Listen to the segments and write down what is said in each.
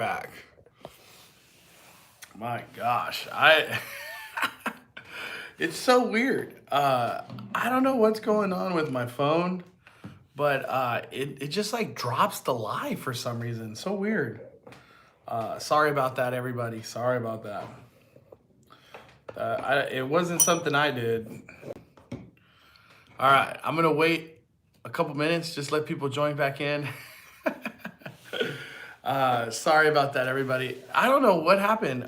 back. My gosh, it's so weird. I don't know what's going on with my phone, but it just like drops the live for some reason. So weird. Sorry about that, everybody. Sorry about that. It wasn't something I did. All right, I'm gonna wait a couple minutes, just let people join back in. Sorry about that, everybody. I don't know what happened.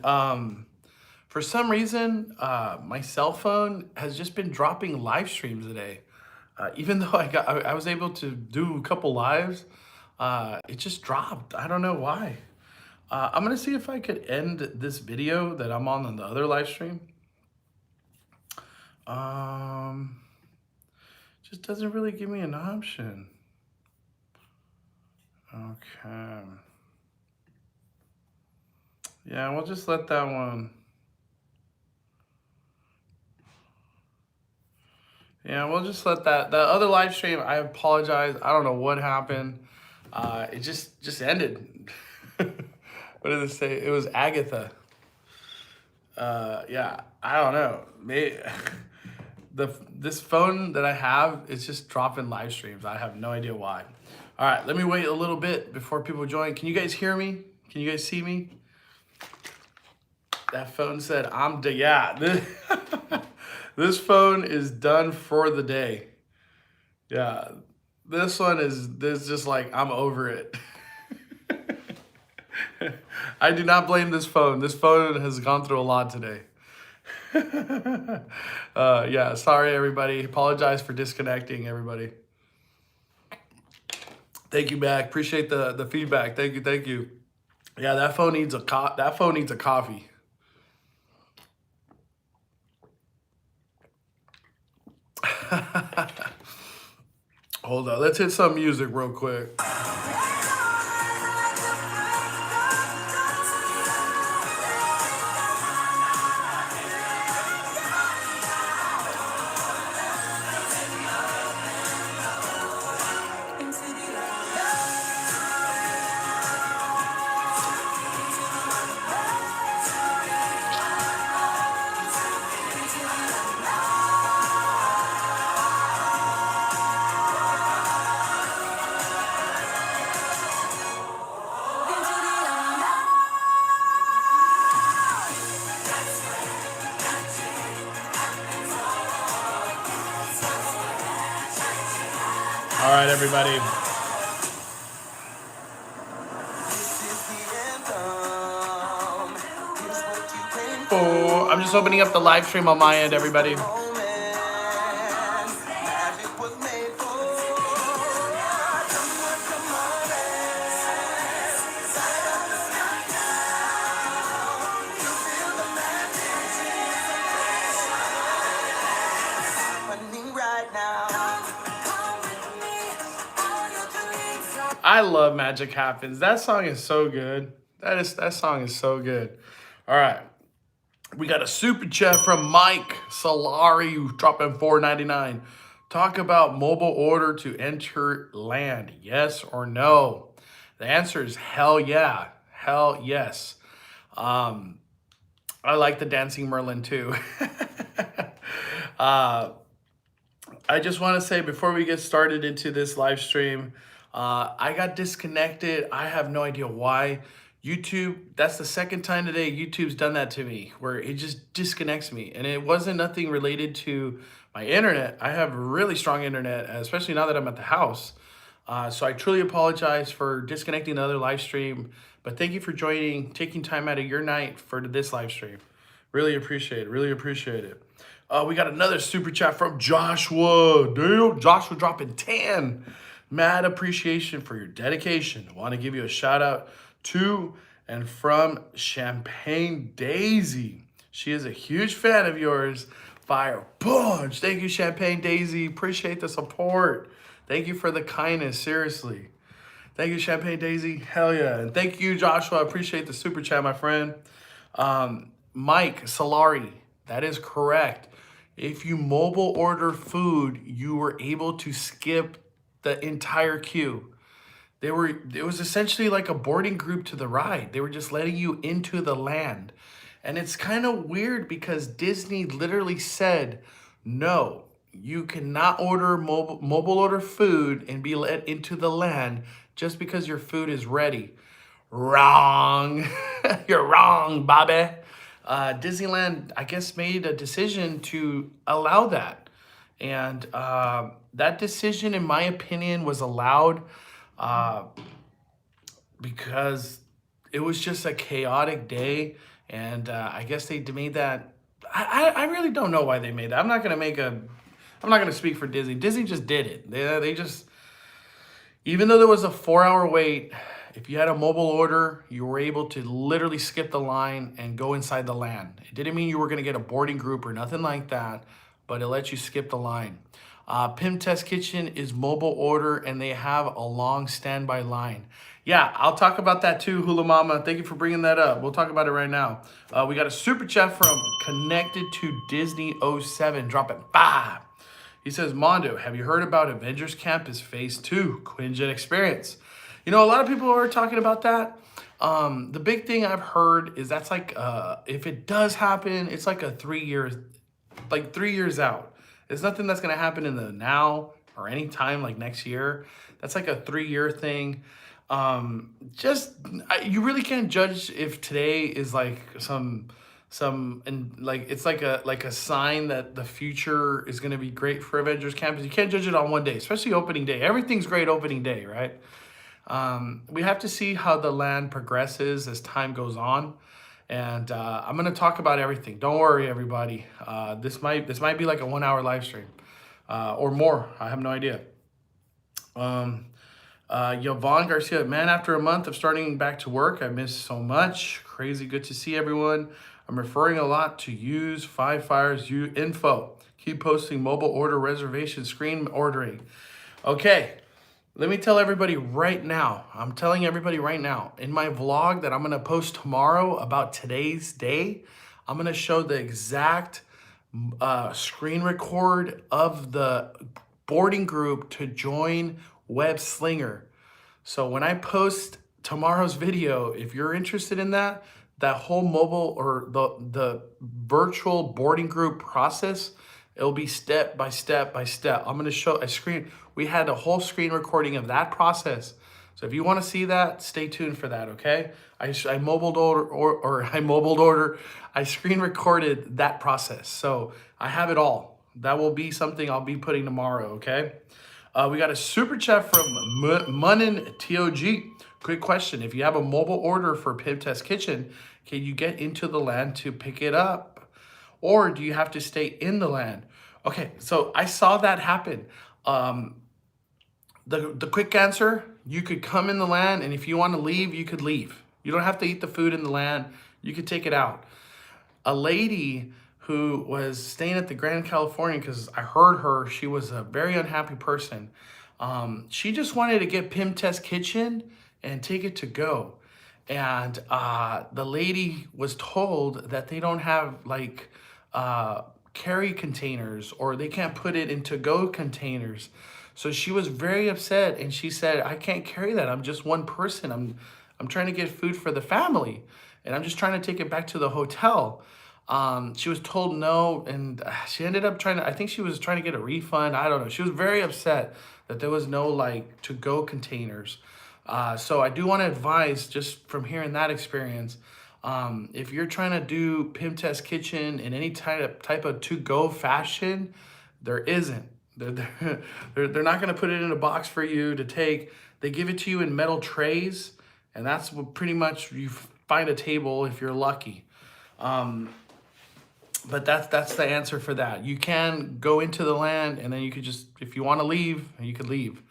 For some reason, my cell phone has just been dropping live streams today. Even though I was able to do a couple lives, it just dropped. I don't know why. I'm gonna see if I could end this video that I'm on the other live stream. Just doesn't really give me an option. Okay. Yeah, we'll just let that one. Yeah, we'll just let that other live stream. I apologize. I don't know what happened. It just ended. What did it say? It was Agatha. Yeah, I don't know. Maybe this phone that I have is just dropping live streams. I have no idea why. All right, let me wait a little bit before people join. Can you guys hear me? Can you guys see me? That phone said, yeah. This phone is done for the day. Yeah, this one is just like, I'm over it. I do not blame this phone. This phone has gone through a lot today. Yeah, sorry everybody. Apologize for disconnecting everybody. Thank you back. Appreciate the feedback. Thank you. Yeah, that phone needs a coffee. Hold on, let's hit some music real quick. All right, everybody. Oh, I'm just opening up the live stream on my end, everybody. I love Magic Happens. That song is so good. That song is so good. All right. We got a super chat from Mike Solari dropping $4.99. Talk about mobile order to enter land. Yes or no? The answer is hell yeah. Hell yes. I like the Dancing Merlin too. I just want to say before we get started into this live stream, I got disconnected. I have no idea why. YouTube, that's the second time today YouTube's done that to me, where it just disconnects me. And it wasn't nothing related to my internet. I have really strong internet, especially now that I'm at the house. So I truly apologize for disconnecting the other live stream. But thank you for joining, taking time out of your night for this live stream. Really appreciate it. Really appreciate it. We got another super chat from Joshua. Damn, Joshua dropping 10. Mad appreciation for your dedication. I want to give you a shout out to and from Champagne Daisy. She is a huge fan of yours. Fire punch. Thank you, Champagne Daisy. Appreciate the support. Thank you for the kindness. Seriously. Thank you, Champagne Daisy. Hell yeah. And thank you, Joshua. I appreciate the super chat, my friend. Mike Solari. That is correct. If you mobile order food, you were able to skip the entire queue. it was essentially like a boarding group to the ride. They were just letting you into the land. And it's kind of weird because Disney literally said, no, you cannot order mobile order food and be let into the land just because your food is ready. Wrong. You're wrong, Bobby. Disneyland, I guess, made a decision to allow that. And that decision, in my opinion, was allowed uh, because it was just a chaotic day. And I guess they made that. I really don't know why they made that. I'm not gonna speak for Disney. Disney just did it. They just, even though there was a 4-hour wait, if you had a mobile order, you were able to literally skip the line and go inside the land. It didn't mean you were gonna get a boarding group or nothing like that, but it let you skip the line. Pim Test Kitchen is mobile order and they have a long standby line. Yeah, I'll talk about that too, Hula Mama. Thank you for bringing that up. We'll talk about it right now. We got a super chat from Connected to Disney '07. Drop it. Bah! He says, Mondo, have you heard about Avengers Campus Phase 2, Quinjet Experience? You know, a lot of people are talking about that. The big thing I've heard is that's like, if it does happen, it's like a 3 years, like 3 years out. It's nothing that's gonna happen in the now or any time like next year. That's like a 3-year thing. You really can't judge if today is like and like it's like a sign that the future is going to be great for Avengers Campus. You can't judge it on one day, especially opening day. Everything's great opening day, right? We have to see how the land progresses as time goes on, and I'm going to talk about everything. Don't worry, everybody. This might be like a 1-hour live stream or more. I have no idea. Yvonne Garcia, man, after a month of starting back to work, I missed so much. Crazy good to see everyone. I'm referring a lot to use Five Fires info. Keep posting mobile order reservation screen ordering. Okay, let me tell everybody right now. I'm telling everybody right now, in my vlog that I'm going to post tomorrow about today's day, I'm going to show the exact screen record of the boarding group to join Web Slinger. So when I post tomorrow's video, if you're interested in that whole mobile or the virtual boarding group process, it'll be step by step by step. I'm going to show a screen. We had a whole screen recording of that process. So if you want to see that, stay tuned for that, okay? I screen recorded that process. So I have it all. That will be something I'll be putting tomorrow, okay? We got a super chat from Munnin TOG. Quick question. If you have a mobile order for Pim Test Kitchen, can you get into the land to pick it up? Or do you have to stay in the land? Okay, so I saw that happen. The quick answer, you could come in the land, and if you want to leave, you could leave. You don't have to eat the food in the land. You could take it out. A lady who was staying at the Grand Californian, because I heard her, she was a very unhappy person. She just wanted to get Pim Test Kitchen and take it to go. And the lady was told that they don't have like carry containers, or they can't put it in to-go containers. So she was very upset, and she said, I can't carry that. I'm just one person. I'm trying to get food for the family, and I'm just trying to take it back to the hotel. She was told no, and she ended up I think she was trying to get a refund. I don't know. She was very upset that there was no like to-go containers. So I do want to advise, just from hearing that experience, if you're trying to do Pim Test Kitchen in any type of to-go fashion, there isn't. They're not going to put it in a box for you to take. They give it to you in metal trays, and that's what pretty much you find a table if you're lucky. But that's the answer for that. You can go into the land, and then you could just, if you want to leave, you could leave.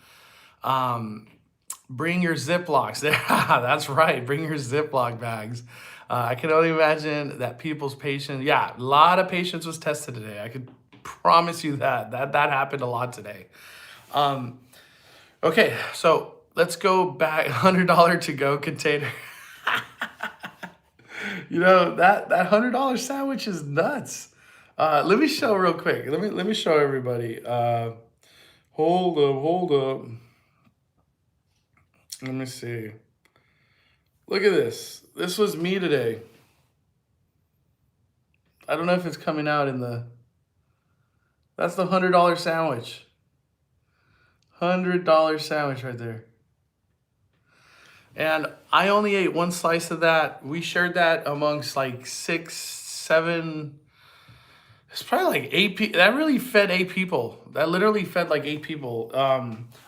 Bring your Ziplocs. That's right. Bring your Ziploc bags. I can only imagine that people's patience. Yeah, a lot of patience was tested today. I could promise you that happened a lot today. Okay, so let's go back. $100 to-go container. You know, that $100 sandwich is nuts. Let me show real quick. Let me show everybody. Hold up. Let me see. Look at this. This was me today. I don't know if it's coming out in the. That's the $100 sandwich. $100 sandwich right there. And I only ate one slice of that. We shared that amongst like 6, 7. It's probably like 8 people. That really fed 8 people. That literally fed like 8 people.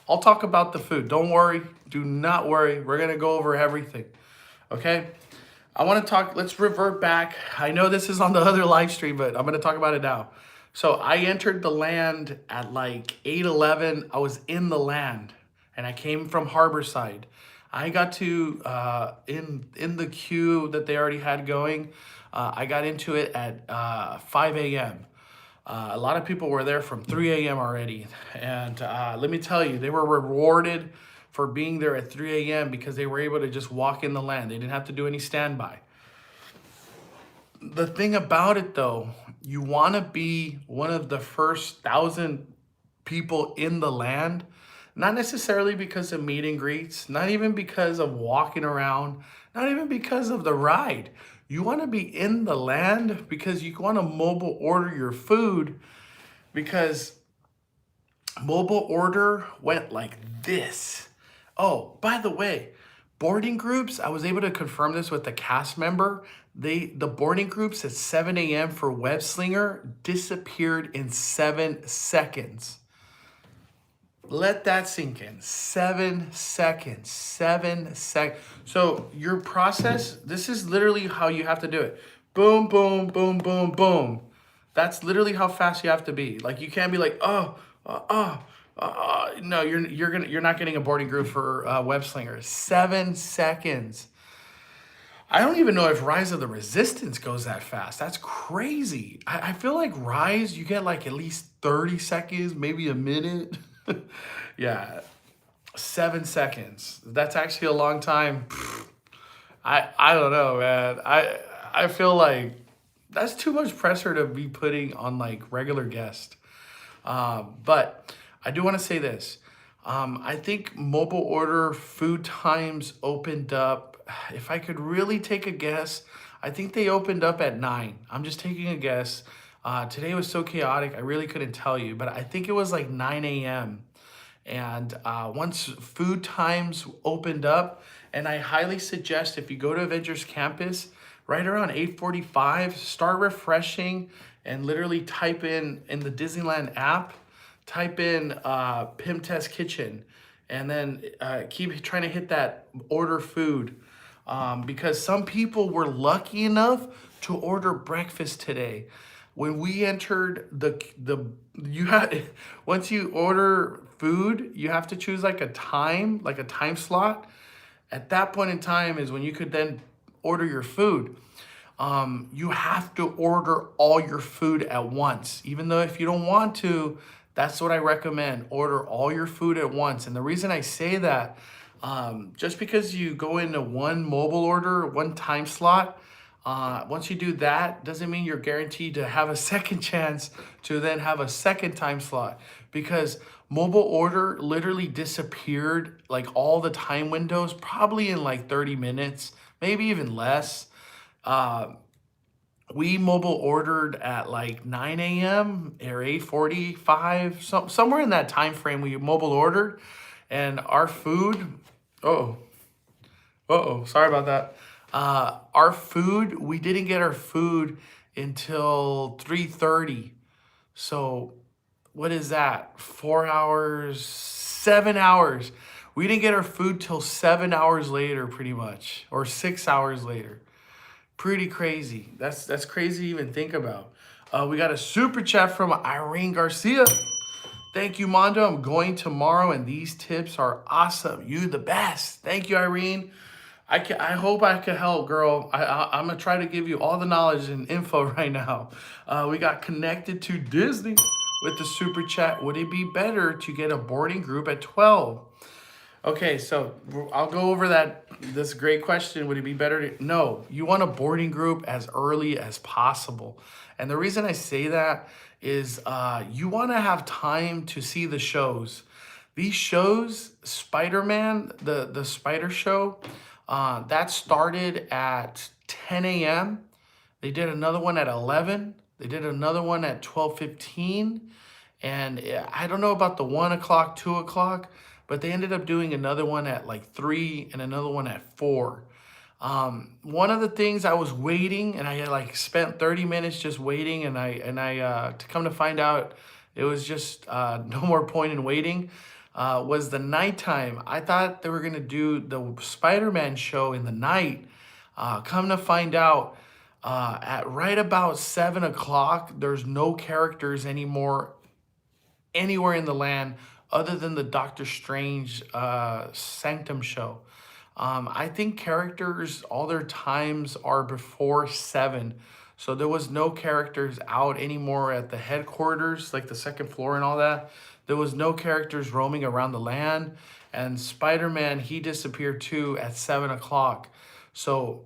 I'll talk about the food. Don't worry. Do not worry. We're going to go over everything. Okay? I want to talk. Let's revert back. I know this is on the other live stream, but I'm going to talk about it now. So I entered the land at like 8:11. I was in the land and I came from Harborside. I got to, in the queue that they already had going, I got into it at 5 a.m. A lot of people were there from 3 a.m. already. And let me tell you, they were rewarded for being there at 3 a.m. because they were able to just walk in the land. They didn't have to do any standby. The thing about it though, you want to be one of the first 1,000 people in the land, not necessarily because of meet and greets, not even because of walking around, not even because of the ride. You want to be in the land because you want to mobile order your food, because mobile order went like this. Oh, by the way, boarding groups, I was able to confirm this with the cast member. The boarding groups at 7 a.m. for Web Slinger disappeared in 7 seconds. Let that sink in. 7 seconds. 7 seconds. So your process, this is literally how you have to do it. Boom, boom, boom, boom, boom. That's literally how fast you have to be. Like, you can't be like, no, you're not getting a boarding group for Web Slinger. 7 seconds. I don't even know if Rise of the Resistance goes that fast. That's crazy. I feel like Rise, you get like at least 30 seconds, maybe a minute. Yeah, 7 seconds. That's actually a long time. I don't know, man. I feel like that's too much pressure to be putting on like regular guests. But I do want to say this. I think mobile order food times opened up. If I could really take a guess, I think they opened up at 9. I'm just taking a guess. Today was so chaotic, I really couldn't tell you, but I think it was like 9 a.m. And once food times opened up, and I highly suggest if you go to Avengers Campus, right around 8:45, start refreshing and literally type in the Disneyland app, type in Pim Test Kitchen, and then keep trying to hit that order food. Because some people were lucky enough to order breakfast today. When we entered once you order food, you have to choose like a time slot. At that point in time is when you could then order your food. You have to order all your food at once. Even though if you don't want to, that's what I recommend. Order all your food at once. And the reason I say that, just because you go into one mobile order, one time slot, once you do that, doesn't mean you're guaranteed to have a second chance to then have a second time slot, because mobile order literally disappeared, like all the time windows, probably in like 30 minutes, maybe even less. We mobile ordered at like 9 a.m. or 8:45, somewhere in that time frame we mobile ordered, and our food, sorry about that. Our food, we didn't get our food until 3:30. So what is that? 4 hours, 7 hours. We didn't get our food till 7 hours later, pretty much, or 6 hours later. Pretty crazy. That's crazy to even think about. We got a super chat from Irene Garcia. Thank you, Mondo. I'm going tomorrow, and these tips are awesome. You the best. Thank you, Irene. I hope I could help, girl. I'm going to try to give you all the knowledge and info right now. We got connected to Disney with the super chat. Would it be better to get a boarding group at 12? Okay, so I'll go over this great question. Would it be better to... No, you want a boarding group as early as possible. And the reason I say that is you want to have time to see the shows. These shows, Spider-Man, the Spider Show, that started at 10 a.m. They did another one at 11. They did another one at 12:15. And I don't know about the 1 o'clock, 2 o'clock, but they ended up doing another one at like 3 and another one at 4. One of the things I was waiting, and I had like spent 30 minutes just waiting, and I to come to find out it was just no more point in waiting, was the nighttime. I thought they were gonna do the Spider-Man show in the night. Come to find out, at right about 7 o'clock, there's no characters anymore anywhere in the land other than the Doctor Strange Sanctum show. I think characters, all their times are before 7. So there was no characters out anymore at the headquarters, like the second floor and all that. There was no characters roaming around the land. And Spider-Man, he disappeared too at 7 o'clock. So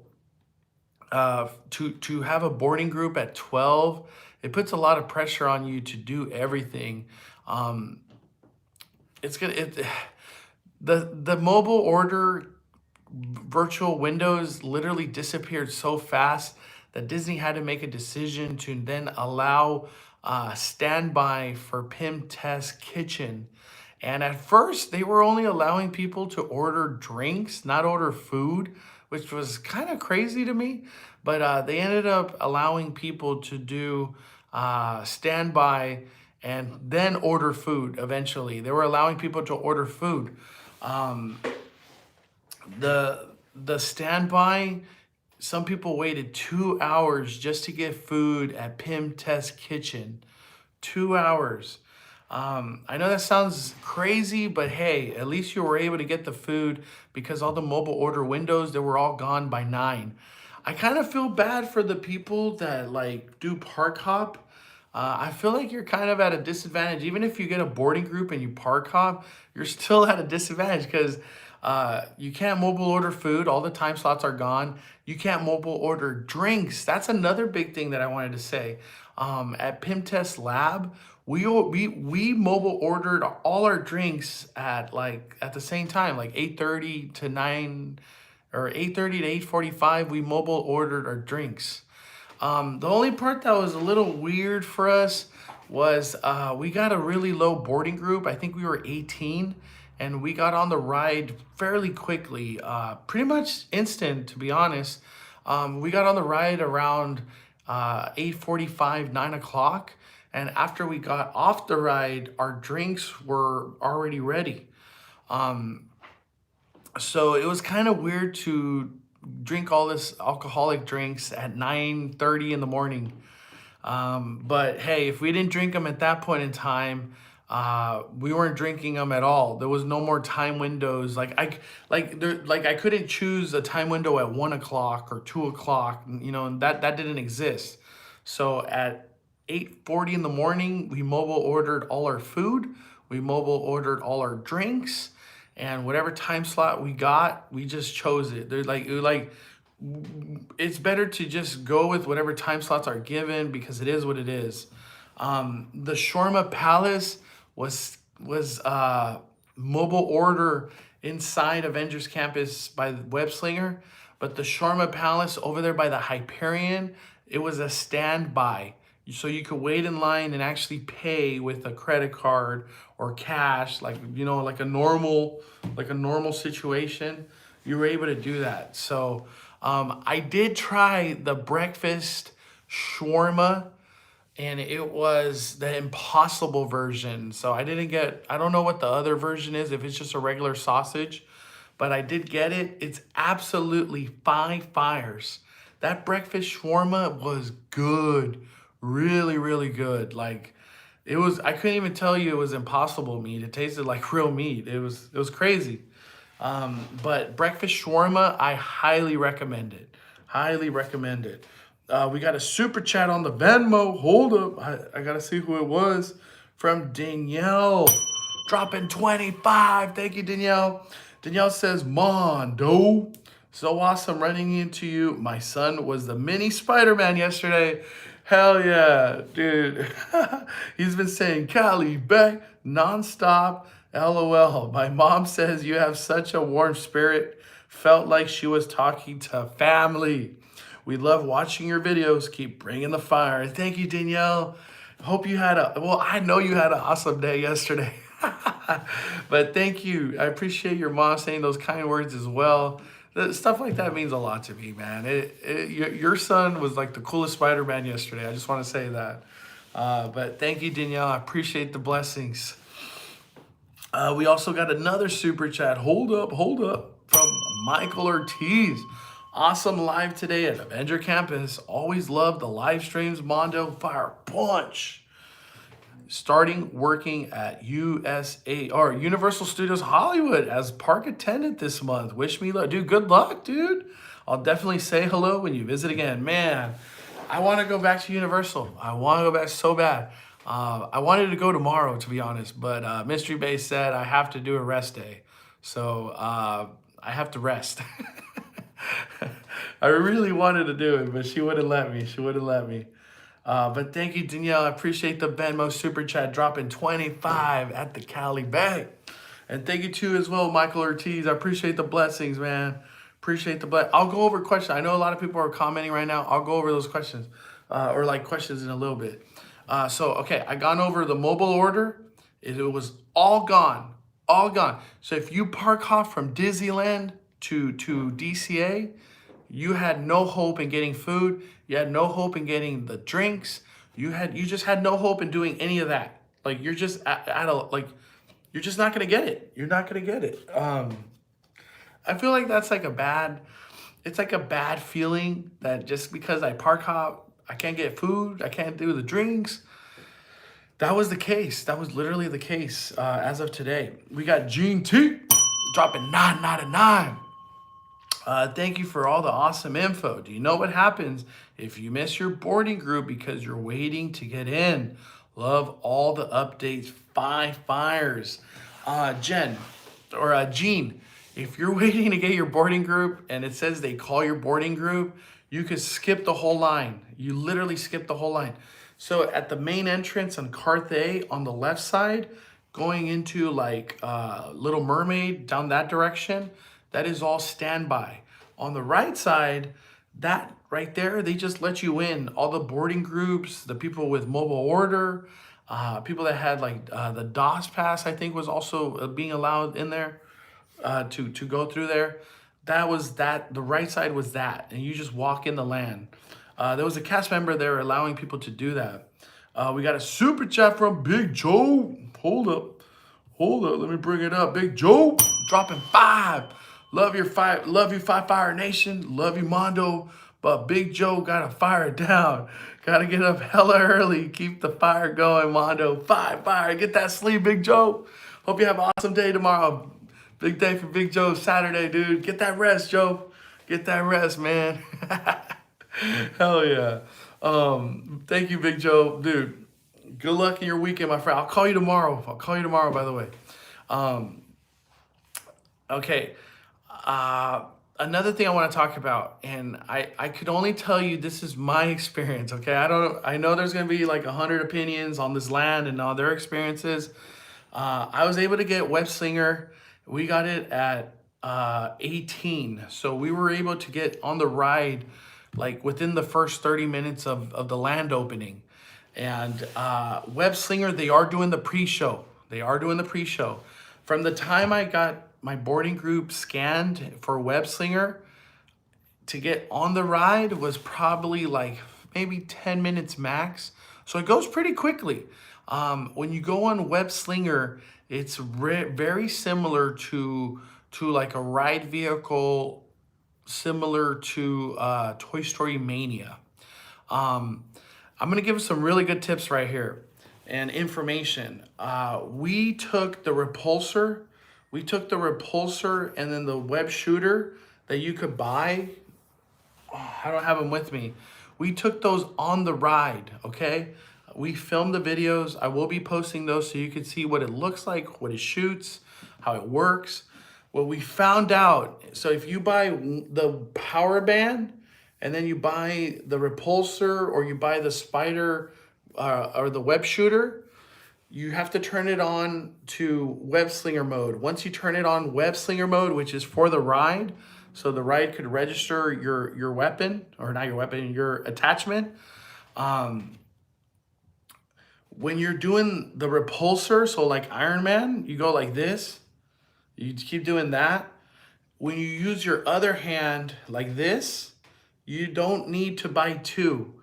to have a boarding group at 12, it puts a lot of pressure on you to do everything. It's gonna the mobile order virtual windows literally disappeared so fast that Disney had to make a decision to then allow standby for Pim Test Kitchen. And at first, they were only allowing people to order drinks, not order food, which was kind of crazy to me. But they ended up allowing people to do standby and then order food eventually. They were allowing people to order food. The standby, some people waited 2 hours just to get food at Pim Test Kitchen. 2 hours. I know that sounds crazy, but hey, at least you were able to get the food because all the mobile order windows, they were all gone by 9. I kind of feel bad for the people that like do park hop. I feel like you're kind of at a disadvantage. Even if you get a boarding group and you park hop, you're still at a disadvantage because you can't mobile order food. All the time slots are gone. You can't mobile order drinks. That's another big thing that I wanted to say. At Pim Test Lab, we mobile ordered all our drinks at the same time, like 8:30 to 9 or 8:30 to 8:45. We mobile ordered our drinks. The only part that was a little weird for us was we got a really low boarding group. I think we were 18, and we got on the ride fairly quickly, pretty much instant, to be honest. We got on the ride around 8:45, 9 o'clock, and after we got off the ride, our drinks were already ready. So it was kind of weird to drink all this alcoholic drinks at 9:30 in the morning. But hey, if we didn't drink them at that point in time, we weren't drinking them at all. There was no more time windows. I couldn't choose a time window at 1 o'clock or 2 o'clock, and that didn't exist. So at 8:40 in the morning, we mobile ordered all our food. We mobile ordered all our drinks. And whatever time slot we got, we just chose it. It's better to just go with whatever time slots are given because it is what it is. The Shawarma Palace was mobile order inside Avengers Campus by the Web Slinger, but the Shawarma Palace over there by the Hyperion, it was a standby. So you could wait in line and actually pay with a credit card or cash, like a normal situation. You were able to do that. So I did try the breakfast shawarma, and it was the impossible version. So I don't know what the other version is, if it's just a regular sausage, but I did get it. It's absolutely 5 fires. That breakfast shawarma was good. Really, really good. I couldn't even tell you it was impossible meat. It tasted like real meat. It was crazy. But breakfast shawarma, I highly recommend it. Highly recommend it. We got a super chat on the Venmo. Hold up. I got to see who it was. From Danielle. Dropping 25. Thank you, Danielle. Danielle says, Mondo. So awesome running into you. My son was the mini Spider-Man yesterday. Hell yeah, dude. He's been saying Cali back nonstop. LOL. My mom says you have such a warm spirit. Felt like she was talking to family. We love watching your videos. Keep bringing the fire. Thank you, Danielle. Hope you had well, I know you had an awesome day yesterday. But thank you. I appreciate your mom saying those kind words as well. Stuff like that means a lot to me, man. Your son was like the coolest Spider-Man yesterday. I just want to say that. But thank you, Danielle. I appreciate the blessings. We also got another super chat. Hold up, from Michael Ortiz. Awesome live today at Avenger Campus. Always love the live streams, Mondo. Fire punch. Starting working at Universal Studios Hollywood as park attendant this month. Wish me luck. Dude, good luck, dude. I'll definitely say hello when you visit again. Man, I want to go back to Universal. I want to go back so bad. I wanted to go tomorrow, to be honest, but Mystery Base said I have to do a rest day. So I have to rest. I really wanted to do it, but she wouldn't let me. She wouldn't let me. But thank you, Danielle. I appreciate the VENMO Super Chat dropping 25 at the Cali Bank. And thank you too as well, Michael Ortiz. I appreciate the blessings, man. Appreciate the bless. I'll go over questions. I know a lot of people are commenting right now. I'll go over those questions or like questions in a little bit. Okay, I gone over the mobile order. It was all gone, all gone. So if you park hop from Disneyland to DCA, you had no hope in getting food. You had no hope in getting the drinks. You just had no hope in doing any of that. Like you're just you're just not gonna get it. You're not gonna get it. I feel like that's like it's like a bad feeling that just because I park hop, I can't get food, I can't do the drinks. That was the case. That was literally the case as of today. We got Gene T dropping 9 out of 9. Thank you for all the awesome info. Do you know what happens if you miss your boarding group because you're waiting to get in? Love all the updates. 5 fires. Gene, if you're waiting to get your boarding group and it says they call your boarding group, you could skip the whole line. You literally skip the whole line. So at the main entrance on Carthay on the left side, going into like Little Mermaid down that direction, that is all standby. On the right side, that right there, they just let you in. All the boarding groups, the people with mobile order, people that had like the DOS pass, I think was also being allowed in there to go through there. That was that, the right side was that, and you just walk in the land. There was a cast member there allowing people to do that. We got a super chat from Big Joe. Hold up, let me bring it up. Big Joe dropping 5. Love you, 5 Fire Nation. Love you, Mondo. But Big Joe gotta fire it down. Gotta get up hella early. Keep the fire going, Mondo. 5 fire. Get that sleep, Big Joe. Hope you have an awesome day tomorrow. Big day for Big Joe Saturday, dude. Get that rest, Joe. Get that rest, man. Hell yeah. Thank you, Big Joe. Dude, good luck in your weekend, my friend. I'll call you tomorrow. By the way. Okay. Another thing I want to talk about, and I could only tell you this is my experience, okay? I know there's going to be like 100 opinions on this land and all their experiences. I was able to get Web Slinger. We got it at 18. So we were able to get on the ride like within the first 30 minutes of the land opening. And Web Slinger, they are doing the pre-show. From the time I got my boarding group scanned for Web Slinger to get on the ride was probably like maybe 10 minutes max. So it goes pretty quickly. When you go on Web Slinger, it's very similar to like a ride vehicle similar to Toy Story Mania. I'm gonna give some really good tips right here and information. We took the repulsor and then the web shooter that you could buy. Oh, I don't have them with me. We took those on the ride, okay? We filmed the videos. I will be posting those so you can see what it looks like, what it shoots, how it works. What we found out, so if you buy the power band and then you buy the repulsor or you buy the spider or the web shooter, you have to turn it on to web slinger mode. Once you turn it on web slinger mode, which is for the ride, so the ride could register your weapon, or not your weapon, your attachment. Um, when you're doing the repulsor, so like Iron Man, you go like this. You keep doing that. When you use your other hand like this, you don't need to buy two.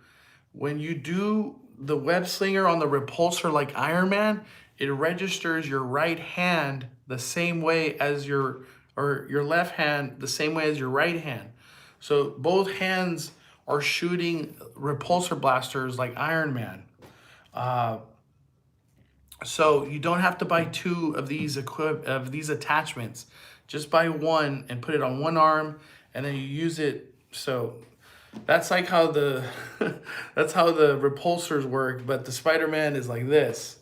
When you do the web slinger on the repulsor like Iron Man, it registers your right hand the same way as or your left hand the same way as your right hand. So both hands are shooting repulsor blasters like Iron Man. So you don't have to buy two of these attachments. Just buy one and put it on one arm, and then you use it. So that's like how the that's how the repulsors work, but the Spider-Man is like this.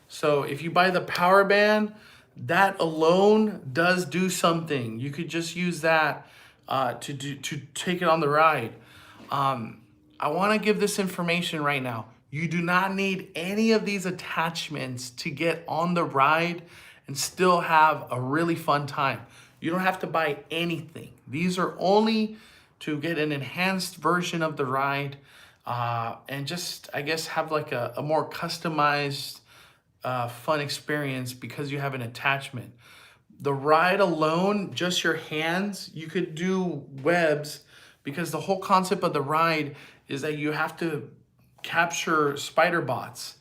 So if you buy the power band, that alone does do something. You could just use that to take it on the ride. I want to give this information right now. You do not need any of these attachments to get on the ride and still have a really fun time. You don't have to buy anything. These are only to get an enhanced version of the ride and just, I guess, have like a more customized, fun experience because you have an attachment. The ride alone, just your hands, you could do webs because the whole concept of the ride is that you have to capture spider bots.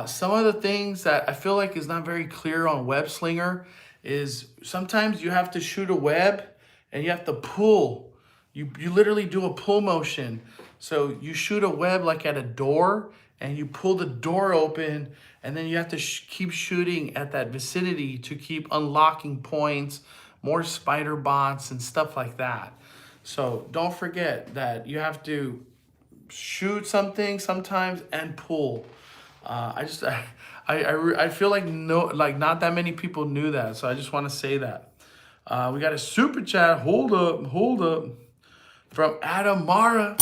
Some of the things that I feel like is not very clear on Web Slinger is sometimes you have to shoot a web and you have to pull. You literally do a pull motion. So you shoot a web like at a door and you pull the door open, and then you have to keep shooting at that vicinity to keep unlocking points, more spider bots and stuff like that. So don't forget that you have to shoot something sometimes and pull. I feel like not that many people knew that, so I just want to say that. We got a super chat. Hold up, from Adam Mara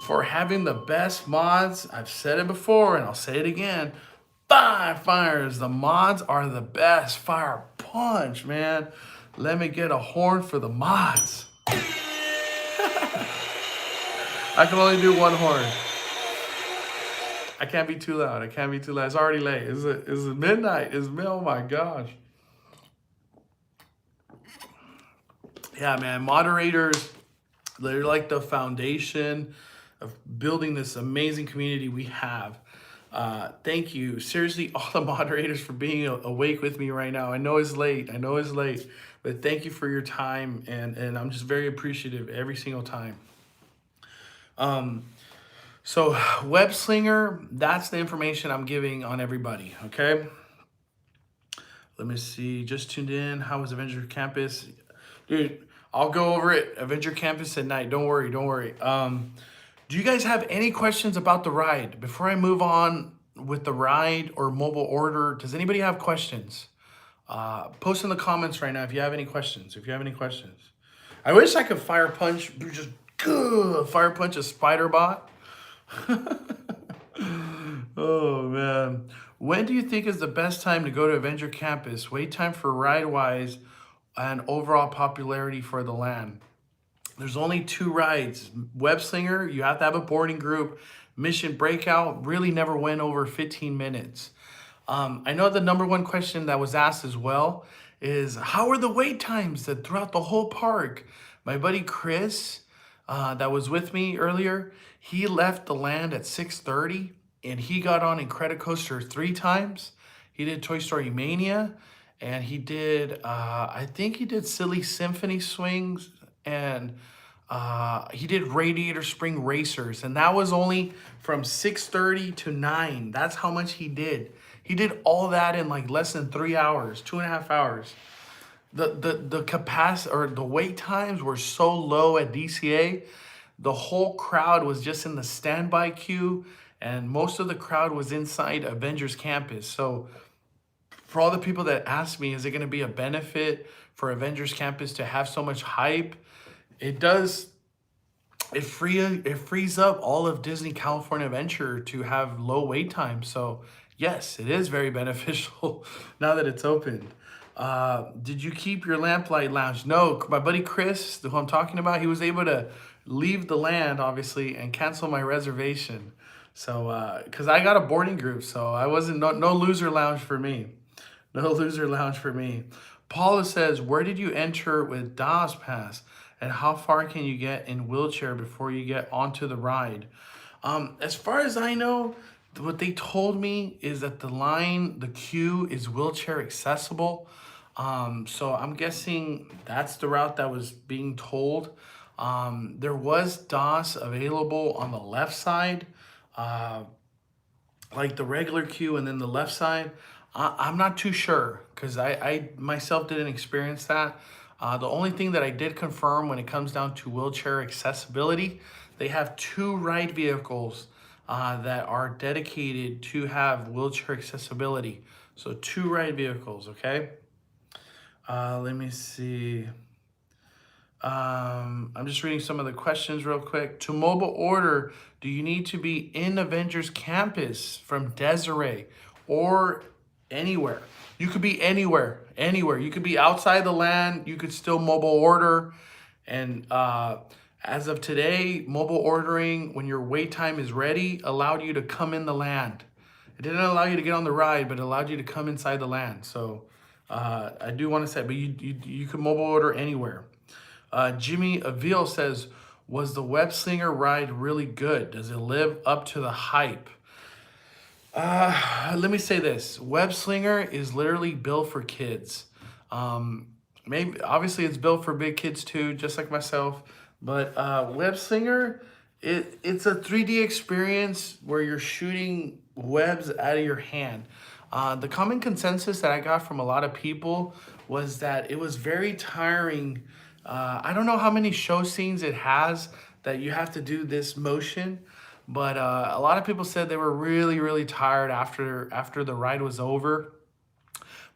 for having the best mods. I've said it before and I'll say it again. Fires. The mods are the best. Fire punch, man. Let me get a horn for the mods. I can only do one horn. I can't be too loud. It's already late. It's midnight. Oh my gosh. Yeah, man. Moderators, they're like the foundation of building this amazing community we have. Thank you. Seriously, all the moderators for being awake with me right now. I know it's late. But thank you for your time. And I'm just very appreciative every single time. So Web Slinger, that's the information I'm giving on everybody, okay? Let me see, just tuned in. How was Avenger Campus? Dude, I'll go over it. Avenger Campus at night, don't worry. Do you guys have any questions about the ride? Before I move on with the ride or mobile order, does anybody have questions? Post in the comments right now if you have any questions. I wish I could fire punch a spider bot. Oh man, when do you think is the best time to go to Avenger Campus? Wait time for ride wise and overall popularity for the land. There's only 2 rides. Web Slinger, you have to have a boarding group. Mission Breakout really never went over 15 minutes. I know the number one question that was asked as well is how are the wait times throughout the whole park? My buddy Chris, that was with me earlier, he left the land at 6:30 and he got on Incredicoaster 3 times. He did Toy Story Mania and he did, I think he did Silly Symphony Swings and he did Radiator Spring Racers, and that was only from 6:30 to 9. That's how much he did. He did all that in like less than 3 hours, 2.5 hours. The capacity or the wait times were so low at DCA. The whole crowd was just in the standby queue, and most of the crowd was inside Avengers Campus. So for all the people that asked me, is it going to be a benefit for Avengers Campus to have so much hype? It does. It frees up all of Disney California Adventure to have low wait times. So Yes, it is very beneficial now that it's open. Did you keep your lamplight lounge? No, my buddy Chris, who I'm talking about, he was able to leave the land, obviously, and cancel my reservation. So, because I got a boarding group, so I wasn't, no loser lounge for me. No loser lounge for me. Paula says, where did you enter with DAS Pass? And how far can you get in wheelchair before you get onto the ride? As far as I know, what they told me is that the queue is wheelchair accessible. So I'm guessing that's the route that was being told. There was DOS available on the left side, uh, like the regular queue, and then the left side. I'm not too sure because I myself didn't experience that. The only thing that I did confirm when it comes down to wheelchair accessibility, they have 2 ride vehicles that are dedicated to have wheelchair accessibility. So 2 ride vehicles, okay? Let me see. I'm just reading some of the questions real quick. To mobile order, do you need to be in Avengers campus from Desiree or anywhere? You could be anywhere, anywhere. You could be outside the land. You could still mobile order. And as of today, mobile ordering, when your wait time is ready, allowed you to come in the land. It didn't allow you to get on the ride, but it allowed you to come inside the land. So I do want to say, but you can mobile order anywhere. Jimmy Avil says, was the Web Slinger ride really good? Does it live up to the hype? Let me say this. Web Slinger is literally built for kids. Maybe obviously it's built for big kids too, just like myself. But Web Slinger, it's a 3D experience where you're shooting webs out of your hand. The common consensus that I got from a lot of people was that it was very tiring. I don't know how many show scenes it has that you have to do this motion, but a lot of people said they were really, really tired after the ride was over.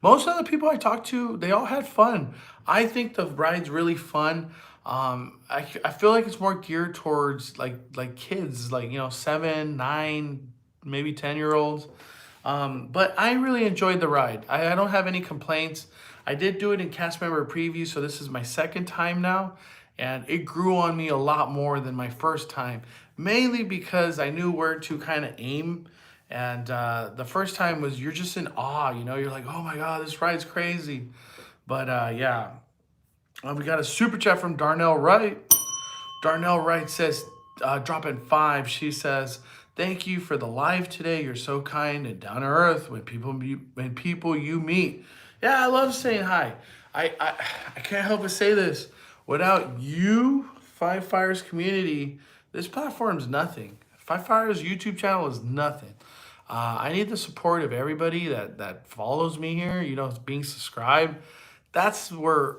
Most of the people I talked to, they all had fun. I think the ride's really fun. I feel like it's more geared towards like kids, like 7, 9, maybe 10-year-olds. But I really enjoyed the ride. I don't have any complaints. I did do it in cast member preview, so this is my 2nd time now, and it grew on me a lot more than my 1st time, mainly because I knew where to kind of aim. And the 1st time was you're just in awe, you're like, oh my God, this ride's crazy. But yeah, we got a super chat from Darnell Wright. Darnell Wright says, dropping 5. She says, thank you for the live today. You're so kind and down to earth when people you meet. Yeah, I love saying hi. I can't help but say this. Without you, Five Fires community, this platform's nothing. Five Fires YouTube channel is nothing. I need the support of everybody that follows me here, being subscribed. That's where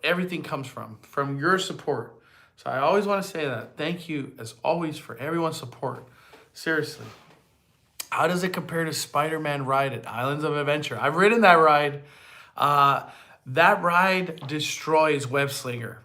everything comes from your support. So I always want to say that. Thank you, as always, for everyone's support. Seriously. How does it compare to Spider-Man ride at Islands of Adventure? I've ridden that ride. That ride destroys Web Slinger.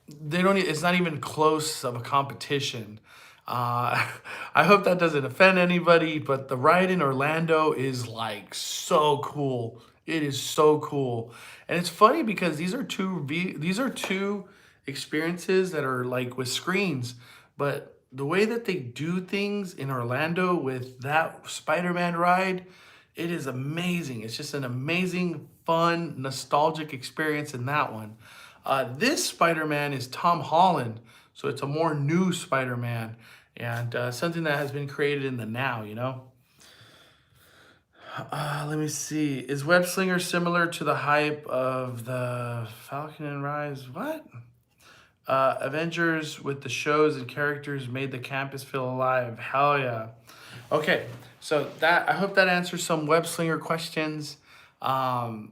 It's not even close of a competition. I hope that doesn't offend anybody, but the ride in Orlando is like so cool. It is so cool. And it's funny because these are two experiences that are like with screens, but the way that they do things in Orlando with that Spider-Man ride, it is amazing. It's just an amazing, fun, nostalgic experience in that one. This Spider-Man is Tom Holland, so it's a more new Spider-Man and something that has been created in the now, Let me see. Is Web Slinger similar to the hype of the Falcon and Rise? What? Avengers with the shows and characters made the campus feel alive. Hell yeah. Okay, so I hope that answers some Web Slinger questions. I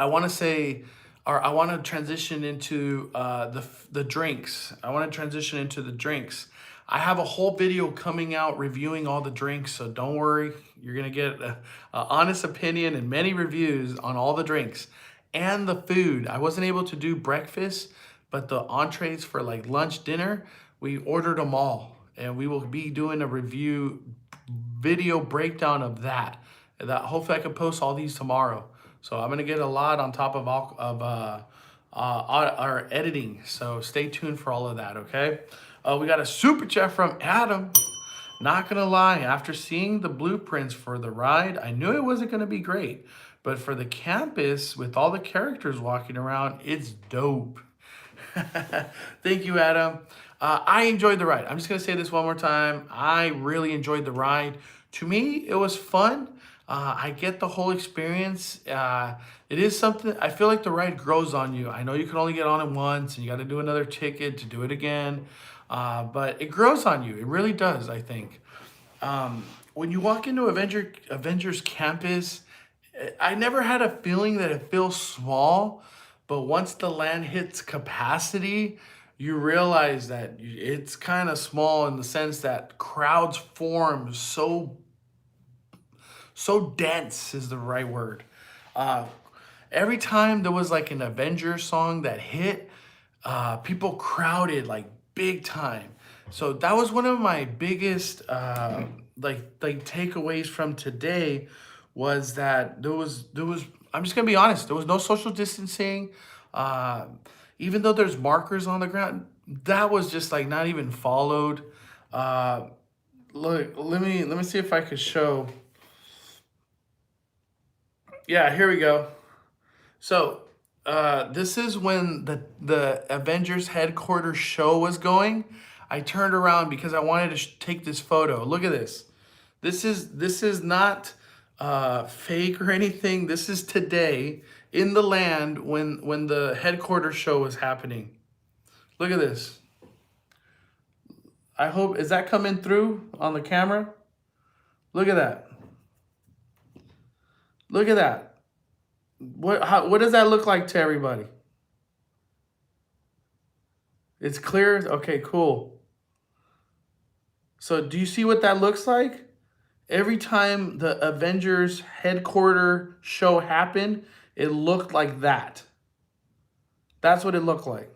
want to transition into the drinks. I want to transition into the drinks. I have a whole video coming out reviewing all the drinks, so don't worry. You're going to get an honest opinion and many reviews on all the drinks and the food. I wasn't able to do breakfast, but the entrees for like lunch, dinner, we ordered them all. And we will be doing a review video breakdown of that. Hopefully I can post all these tomorrow. So I'm gonna get a lot on top of our editing. So stay tuned for all of that, okay? We got a super chat from Adam. Not gonna lie, after seeing the blueprints for the ride, I knew it wasn't gonna be great. But for the campus, with all the characters walking around, it's dope. Thank you, Adam. I enjoyed the ride. I'm just gonna say this one more time. I really enjoyed the ride. To me, it was fun. I get the whole experience. It is something, I feel like the ride grows on you. I know you can only get on it once and you got to do another ticket to do it again. But it grows on you. It really does, I think. When you walk into Avengers campus, I never had a feeling that it feels small, but once the land hits capacity, you realize that it's kind of small in the sense that crowds form so dense is the right word. Every time there was like an Avengers song that hit, people crowded like big time. So that was one of my biggest like takeaways from today, was that there was I'm just gonna be honest, there was no social distancing. Even though there's markers on the ground, that was just like not even followed. Look, let me see if I could show. Yeah, here we go. So this is when the Avengers headquarters show was going. I turned around because I wanted to take this photo. Look at this. This is not fake or anything. This is today in the land when the headquarters show was happening. Look at this. I hope, is that coming through on the camera? Look at that. Look at that. What does that look like to everybody? It's clear? Okay, cool. So do you see what that looks like? Every time the Avengers headquarter show happened, it looked like that. That's what it looked like.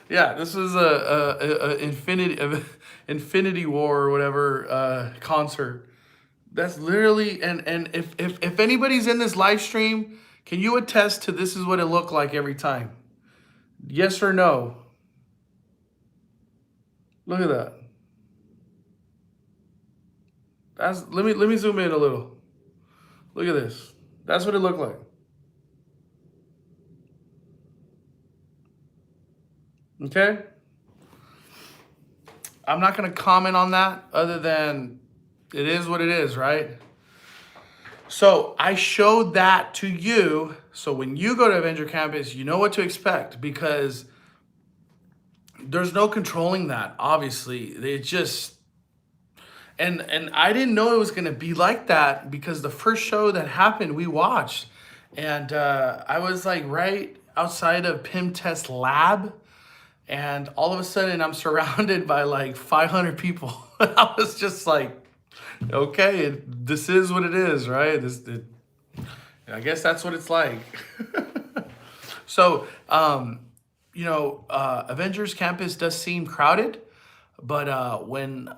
Yeah, this was a Infinity War or whatever concert. That's literally, and if anybody's in this live stream, can you attest to this is what it looked like every time? Yes or no? Look at that. Let me zoom in a little. Look at this. That's what it looked like. Okay? I'm not going to comment on that other than it is what it is, right? So I showed that to you. So when you go to Avenger Campus, you know what to expect, because there's no controlling that, obviously. It just, and I didn't know it was going to be like that, because the first show that happened, we watched. And I was like right outside of Pim Test Lab. And all of a sudden, I'm surrounded by like 500 people. I was just like, okay, this is what it is, right? I guess that's what it's like. So, you know, Avengers Campus does seem crowded, but when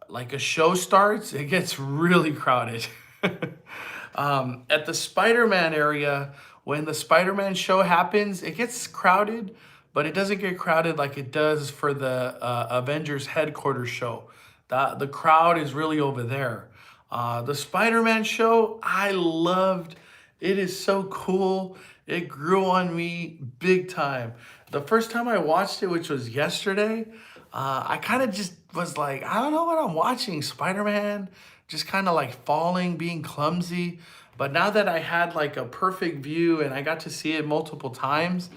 like a show starts, it gets really crowded. At the Spider-Man area, when the Spider-Man show happens, it gets crowded, but it doesn't get crowded like it does for the Avengers headquarters show. The crowd is really over there. The Spider-Man show, I loved. It is so cool. It grew on me big time. The first time I watched it, which was yesterday, I kind of just was like, I don't know what I'm watching. Spider-Man, just kind of like falling, being clumsy. But now that I had like a perfect view and I got to see it multiple times,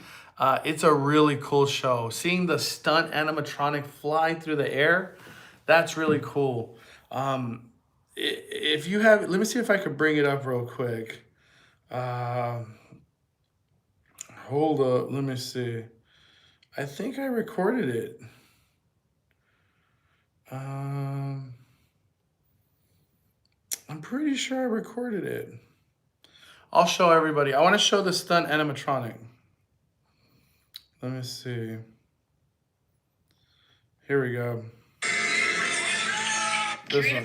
it's a really cool show. Seeing the stunt animatronic fly through the air, that's really cool. If you have, let me see if I could bring it up real quick. Hold up, let me see. I think I recorded it. I'm pretty sure I recorded it. I'll show everybody. I want to show the stunt animatronic. Let me see. Here we go. This one.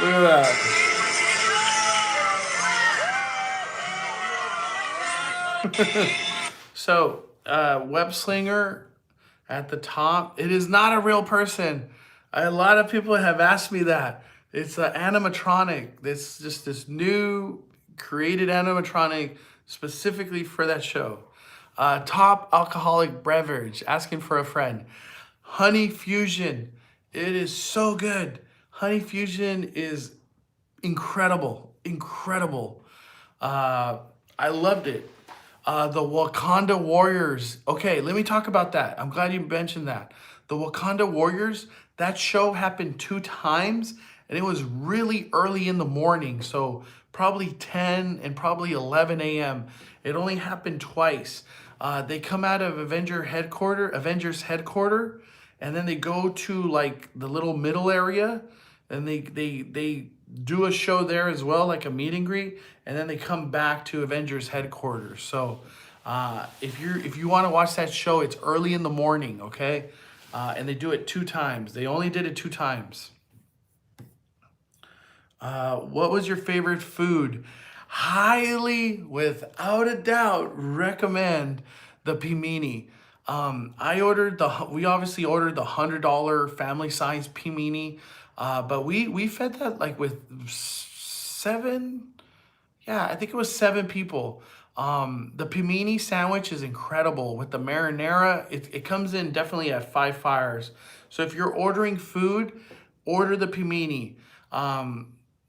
Look at that. So, web slinger at the top. It is not a real person. A lot of people have asked me that. It's an animatronic. It's just this new created animatronic specifically for that show. Top alcoholic beverage. Asking for a friend. Honey Fusion. It is so good. Honey Fusion is incredible. Incredible. I loved it. The Wakanda Warriors. Okay, let me talk about that. I'm glad you mentioned that. The Wakanda Warriors, that show happened 2 times, and it was really early in the morning. So probably 10 and probably 11 a.m. It only happened twice. They come out of Avengers headquarters, and then they go to like the little middle area, and they do a show there as well, like a meet and greet, and then they come back to Avengers headquarters. So if you want to watch that show, it's early in the morning, okay? And they do it 2 times. They only did it 2 times. What was your favorite food? Highly, without a doubt, recommend the pimini. We obviously ordered the $100 family size pimini, but we fed that like with 7, yeah, I think it was 7 people. The pimini sandwich is incredible with the marinara. It comes in definitely at 5 fires. So if you're ordering food, order the pimini.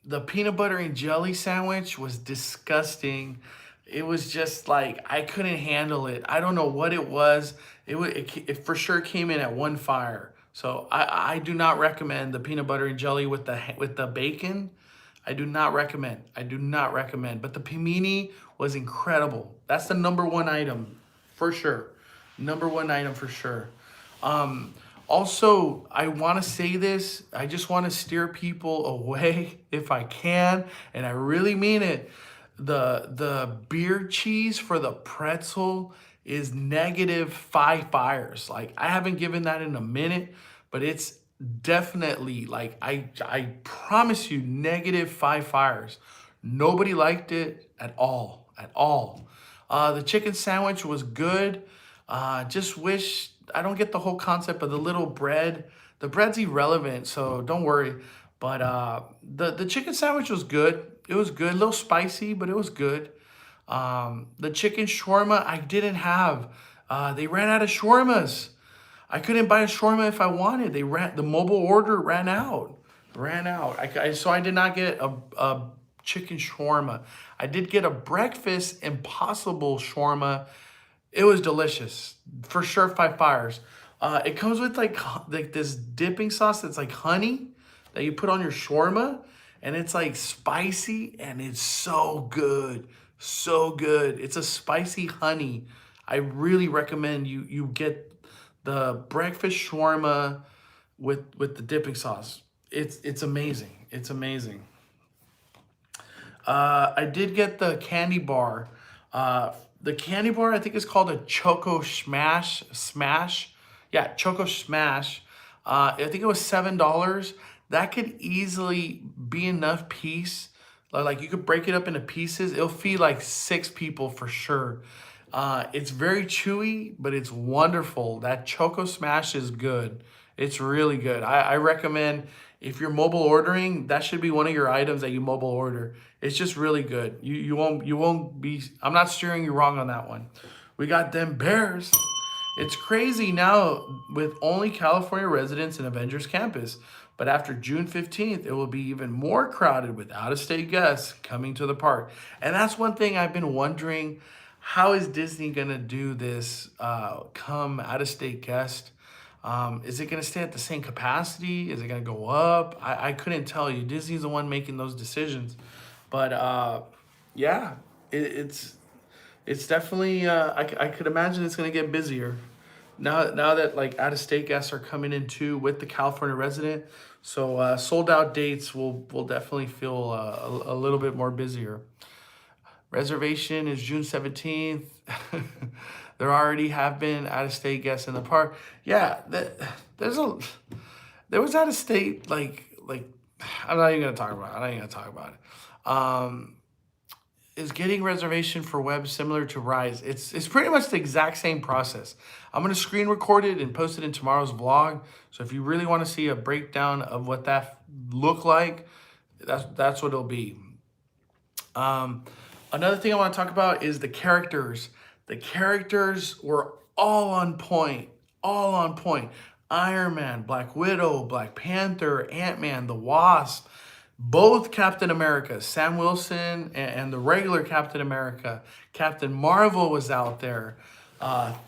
The peanut butter and jelly sandwich was disgusting. It was just like, I couldn't handle it. I don't know what it was. It for sure came in at 1 fire. So I do not recommend the peanut butter and jelly with the bacon. I do not recommend. I do not recommend. But the pimini was incredible. That's the #1 item for sure. #1 item for sure. Also, I want to say this. I just want to steer people away if I can, and I really mean it. The beer cheese for the pretzel is -5 fires. Like, I haven't given that in a minute, but it's definitely like, I promise you, -5 fires. Nobody liked it at all, at all. The chicken sandwich was good. Just wish, I don't get the whole concept of the little bread. The bread's irrelevant, so don't worry. But the chicken sandwich was good. It was good, a little spicy, but it was good. The chicken shawarma I didn't have. They ran out of shawarmas. I couldn't buy a shawarma if I wanted. The mobile order ran out. So I did not get a chicken shawarma. I did get a breakfast impossible shawarma. It was delicious. For sure, 5 fires. It comes with like this dipping sauce that's like honey that you put on your shawarma, and it's like spicy, and it's so good. So good. It's a spicy honey. I really recommend you get the breakfast shawarma with the dipping sauce. It's amazing. It's amazing. I did get the candy bar. The candy bar, I think, is called a Choco Smash. Yeah, Choco Smash. I think it was $7. That could easily be enough piece. Like, you could break it up into pieces. It'll feed like 6 people for sure. It's very chewy, but it's wonderful. That Choco Smash is good. It's really good. I recommend, if you're mobile ordering, that should be one of your items that you mobile order. It's just really good. You won't be, I'm not steering you wrong on that one. We got them bears. It's crazy now with only California residents in Avengers campus. But after June 15th, it will be even more crowded with out-of-state guests coming to the park. And that's one thing I've been wondering, how is Disney gonna do this come out-of-state guest? Is it gonna stay at the same capacity? Is it gonna go up? I couldn't tell you. Disney's the one making those decisions. But yeah, it's definitely, I could imagine it's gonna get busier. Now that like out-of-state guests are coming in too with the California resident, so sold out dates will definitely feel a little bit more busier. Reservation is June 17th. There already have been out-of-state guests in the park. Yeah, there was out-of-state, like, I'm not even gonna talk about it. I'm not even gonna talk about it. Is getting reservation for web similar to Rise? It's pretty much the exact same process. I'm gonna screen record it and post it in tomorrow's vlog. So if you really want to see a breakdown of what that looked like, that's what it'll be. Another thing I want to talk about is the characters. The characters were all on point, all on point. Iron Man, Black Widow, Black Panther, Ant-Man, the Wasp, both Captain America, Sam Wilson and the regular Captain America. Captain Marvel was out there.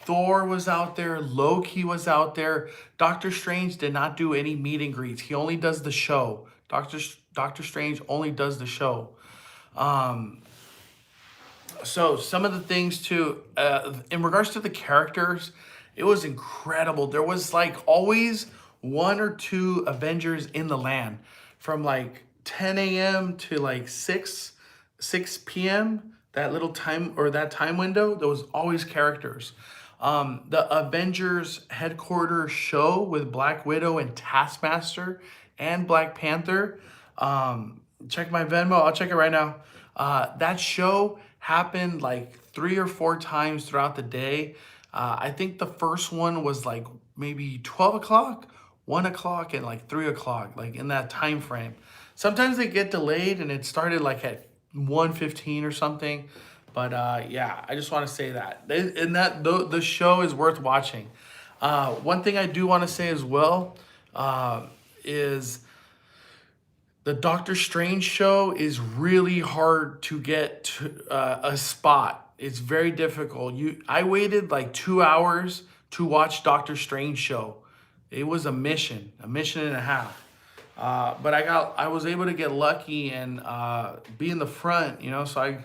Thor was out there. Loki was out there. Doctor Strange did not do any meet and greets. He only does the show. Doctor Strange only does the show. So some of the things too, in regards to the characters, it was incredible. There was like always 1 or 2 Avengers in the land from like 10 a.m. to like 6 p.m. That little time or that time window, there was always characters. The Avengers headquarters show with Black Widow and Taskmaster and Black Panther. Check my Venmo. I'll check it right now. That show happened like 3 or 4 times throughout the day. I think the first one was like maybe 12 o'clock, 1 o'clock, and like 3 o'clock, like in that time frame. Sometimes they get delayed and it started like at 1:15 or something. But yeah, I just want to say that. And that the show is worth watching. One thing I do want to say as well is the Doctor Strange show is really hard to get to, a spot. It's very difficult. I waited like 2 hours to watch Doctor Strange show. It was a mission and a half. But I was able to get lucky and be in the front, you know, so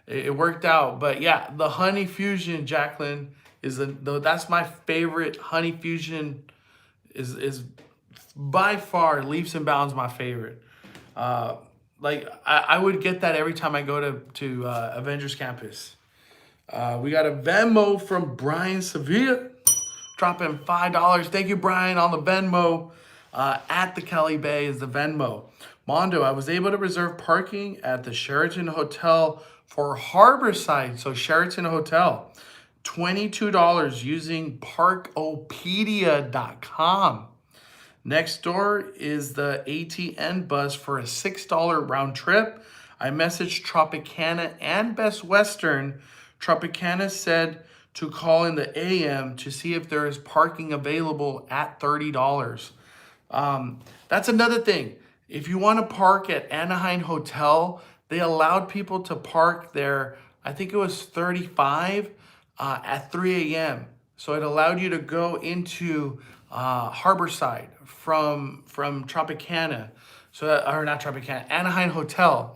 it worked out. But yeah, the Honey Fusion, Jacqueline, that's my favorite. Honey Fusion is by far leaps and bounds my favorite. Like I would get that every time I go to Avengers Campus. We got a Venmo from Brian Sevilla, dropping $5. Thank you, Brian, on the Venmo. At the Cali Bay is the Venmo. Mondo, I was able to reserve parking at the Sheraton Hotel for Harborside. So Sheraton Hotel, $22 using parkopedia.com. Next door is the ATN bus for a $6 round trip. I messaged Tropicana and Best Western. Tropicana said to call in the AM to see if there is parking available at $30. That's another thing. If you want to park at Anaheim Hotel, they allowed people to park there, I think it was 35 at 3 a.m. So it allowed you to go into Harborside from Tropicana. So, or not Tropicana, Anaheim Hotel.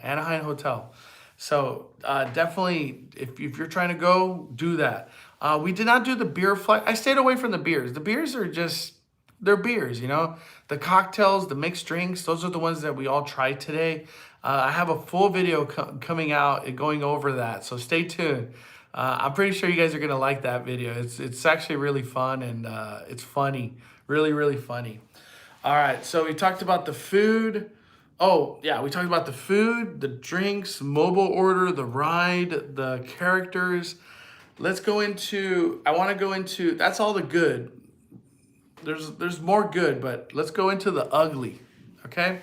So definitely, if you're trying to go, do that. We did not do the beer flight. I stayed away from the beers. The beers are just, they're beers, you know. The cocktails, the mixed drinks, those are the ones that we all tried today. I have a full video coming out and going over that, so stay tuned. I'm pretty sure you guys are gonna like that video. It's actually really fun and it's funny, really funny. All right, so we talked about the food. Oh yeah, we talked about the food, the drinks, mobile order, the ride, the characters. Let's go into. I want to go into. That's all the good. There's more good, but let's go into the ugly, okay?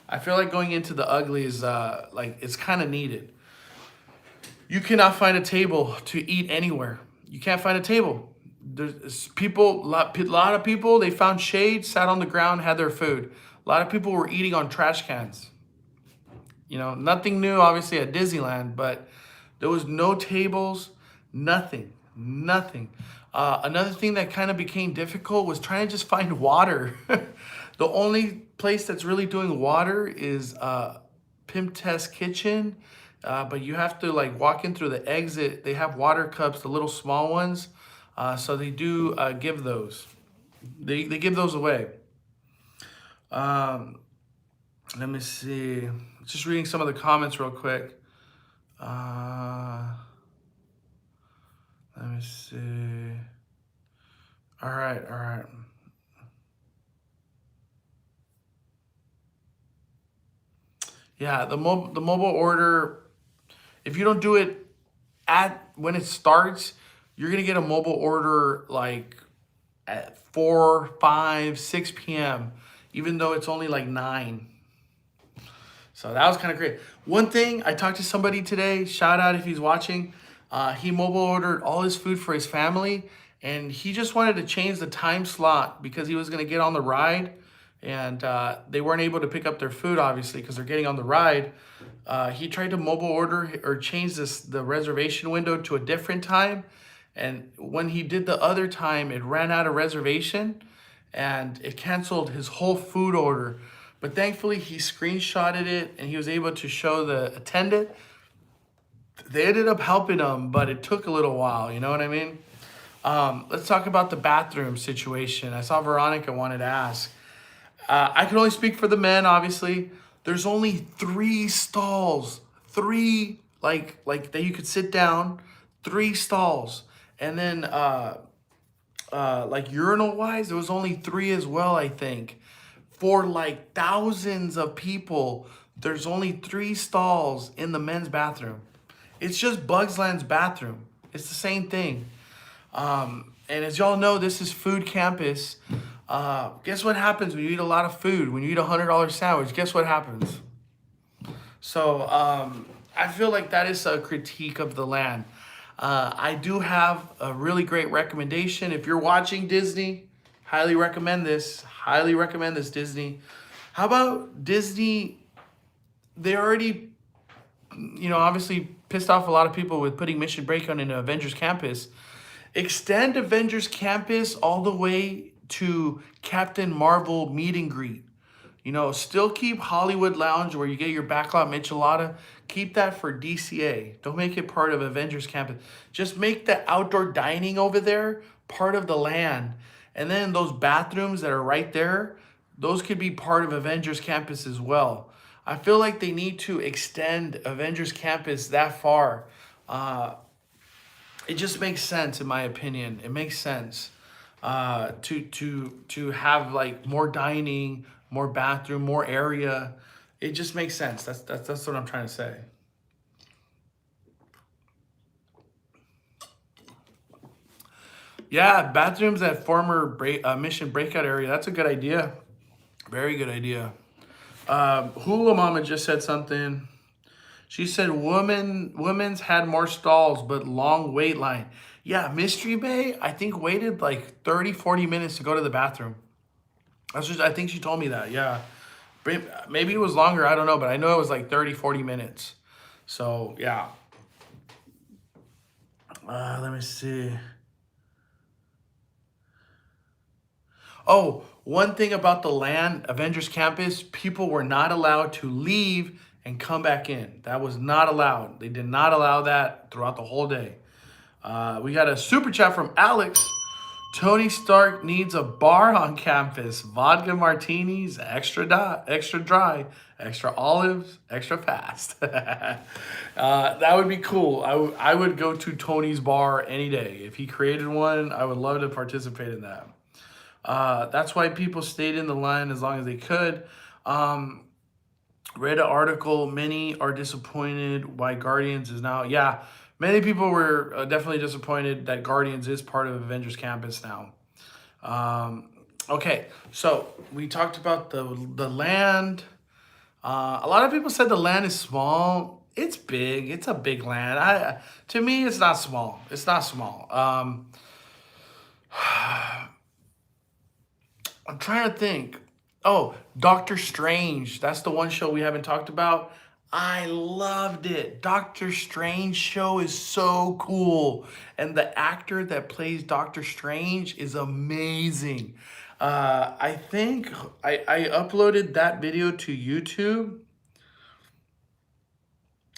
I feel like going into the ugly is like it's kind of needed. You cannot find a table to eat anywhere. You can't find a table. There's people, a lot of people, they found shade, sat on the ground, had their food. A lot of people were eating on trash cans. You know, nothing new, obviously, at Disneyland, but there was no tables, nothing. Another thing that kind of became difficult was trying to just find water. The only place that's really doing water is Pimtest Kitchen, but you have to like walk in through the exit. They have water cups, the little small ones, so they do give those. They give those away. Let me see. Just reading some of the comments real quick. Let me see. All right, all right. Yeah, the mobile order, if you don't do it when it starts, you're gonna get a mobile order like at 4, 5, 6 p.m., even though it's only like 9. So that was kind of great. One thing, I talked to somebody today, shout out if he's watching. He mobile ordered all his food for his family, and he just wanted to change the time slot because he was going to get on the ride, and they weren't able to pick up their food, obviously, because they're getting on the ride. He tried to mobile order or change the reservation window to a different time, and when he did the other time, it ran out of reservation, and it canceled his whole food order. But thankfully, he screenshotted it, and he was able to show the attendant. They ended up helping him, but it took a little while, you know what I mean? Let's talk about the bathroom situation. I saw Veronica wanted to ask. I can only speak for the men, obviously. There's only 3 stalls. 3, like that you could sit down. 3 stalls. And then, like urinal-wise, there was only 3 as well, I think. For like thousands of people, there's only 3 stalls in the men's bathroom. It's just Bugs Land's bathroom. It's the same thing. And as y'all know, this is Food Campus. Guess what happens when you eat a lot of food? When you eat a $100 sandwich, guess what happens? So I feel like that is a critique of the land. I do have a really great recommendation. If you're watching Disney, highly recommend this. Highly recommend this, Disney. How about Disney? They already, obviously pissed off a lot of people with putting Mission Breakout into Avengers Campus. Extend Avengers Campus all the way to Captain Marvel meet and greet. Still keep Hollywood Lounge where you get your backlot michelada. Keep that for DCA. Don't make it part of Avengers Campus. Just make the outdoor dining over there part of the land. And then those bathrooms that are right there, those could be part of Avengers Campus as well. I feel like they need to extend Avengers Campus that far. It just makes sense, in my opinion. It makes sense to have like more dining, more bathroom, more area. It just makes sense. That's what I'm trying to say. Yeah, bathrooms at former Mission Breakout area. That's a good idea. Very good idea. Hula Mama just said something. She said women's had more stalls, but long wait line. Yeah, Mystery Bay, I think waited like 30, 40 minutes to go to the bathroom. I think she told me that, yeah. Maybe it was longer, I don't know, but I know it was like 30, 40 minutes. So, yeah. Let me see. Oh, one thing about the land, Avengers Campus, people were not allowed to leave and come back in. That was not allowed. They did not allow that throughout the whole day. We got a super chat from Alex. Tony Stark needs a bar on campus. Vodka martinis, extra dry, extra olives, extra fast. That would be cool. I would go to Tony's bar any day. If he created one, I would love to participate in that. That's why people stayed in the line as long as they could. Read an article, many are disappointed why Guardians is now. Yeah, many people were definitely disappointed that Guardians is part of Avengers Campus now. Okay, so we talked about the land. A lot of people said the land is small. It's big. It's a big land. To me, it's not small. It's not small. I'm trying to think. Oh, Doctor Strange. That's the one show we haven't talked about. I loved it. Doctor Strange show is so cool. And the actor that plays Doctor Strange is amazing. I think I uploaded that video to YouTube.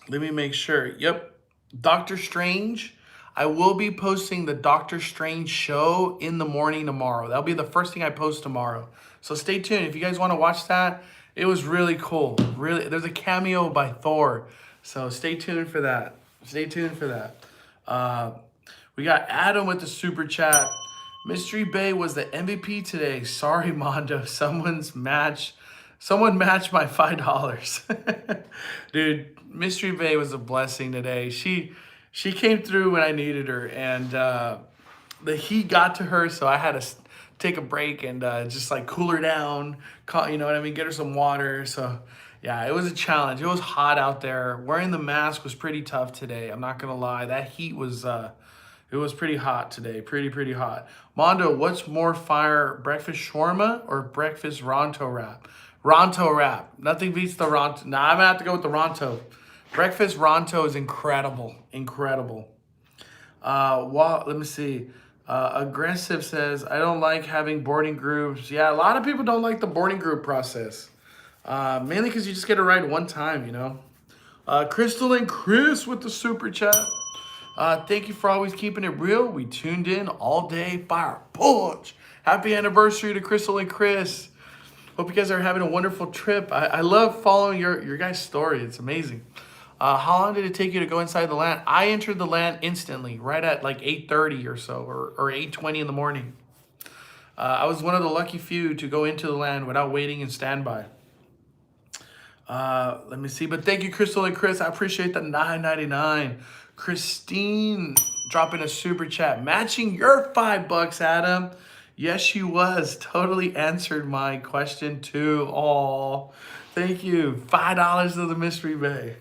Let me make sure. Yep. Doctor Strange. I will be posting the Doctor Strange show in the morning tomorrow. That'll be the first thing I post tomorrow. So stay tuned. If you guys want to watch that, it was really cool. Really, there's a cameo by Thor. So stay tuned for that. Stay tuned for that. We got Adam with the super chat. Mystery Bay was the MVP today. Sorry, Mondo. Someone matched my $5. Dude, Mystery Bay was a blessing today. She came through when I needed her, and the heat got to her, so I had to take a break and just like cool her down. You know what I mean? Get her some water. So yeah, it was a challenge. It was hot out there. Wearing the mask was pretty tough today. I'm not gonna lie. That heat was it was pretty hot today. Pretty hot. Mondo, what's more fire, breakfast shawarma or breakfast Ronto wrap? Ronto wrap. Nothing beats the Ronto. Nah, I'm gonna have to go with the Ronto. Breakfast Ronto is incredible. Incredible. Let me see. Aggressive says, I don't like having boarding groups. Yeah, a lot of people don't like the boarding group process. Mainly because you just get a ride one time, you know. Crystal and Chris with the super chat. Thank you for always keeping it real. We tuned in all day. Fire punch. Happy anniversary to Crystal and Chris. Hope you guys are having a wonderful trip. I love following your guys' story. It's amazing. How long did it take you to go inside the land? I entered the land instantly, right at like 8:30 or so, or 8:20 in the morning. I was one of the lucky few to go into the land without waiting in standby. Let me see. But thank you, Crystal and Chris. I appreciate the $9.99. Christine dropping a super chat. Matching your $5, Adam. Yes, she was. Totally answered my question too. Oh, thank you. $5 to the Mystery Bay.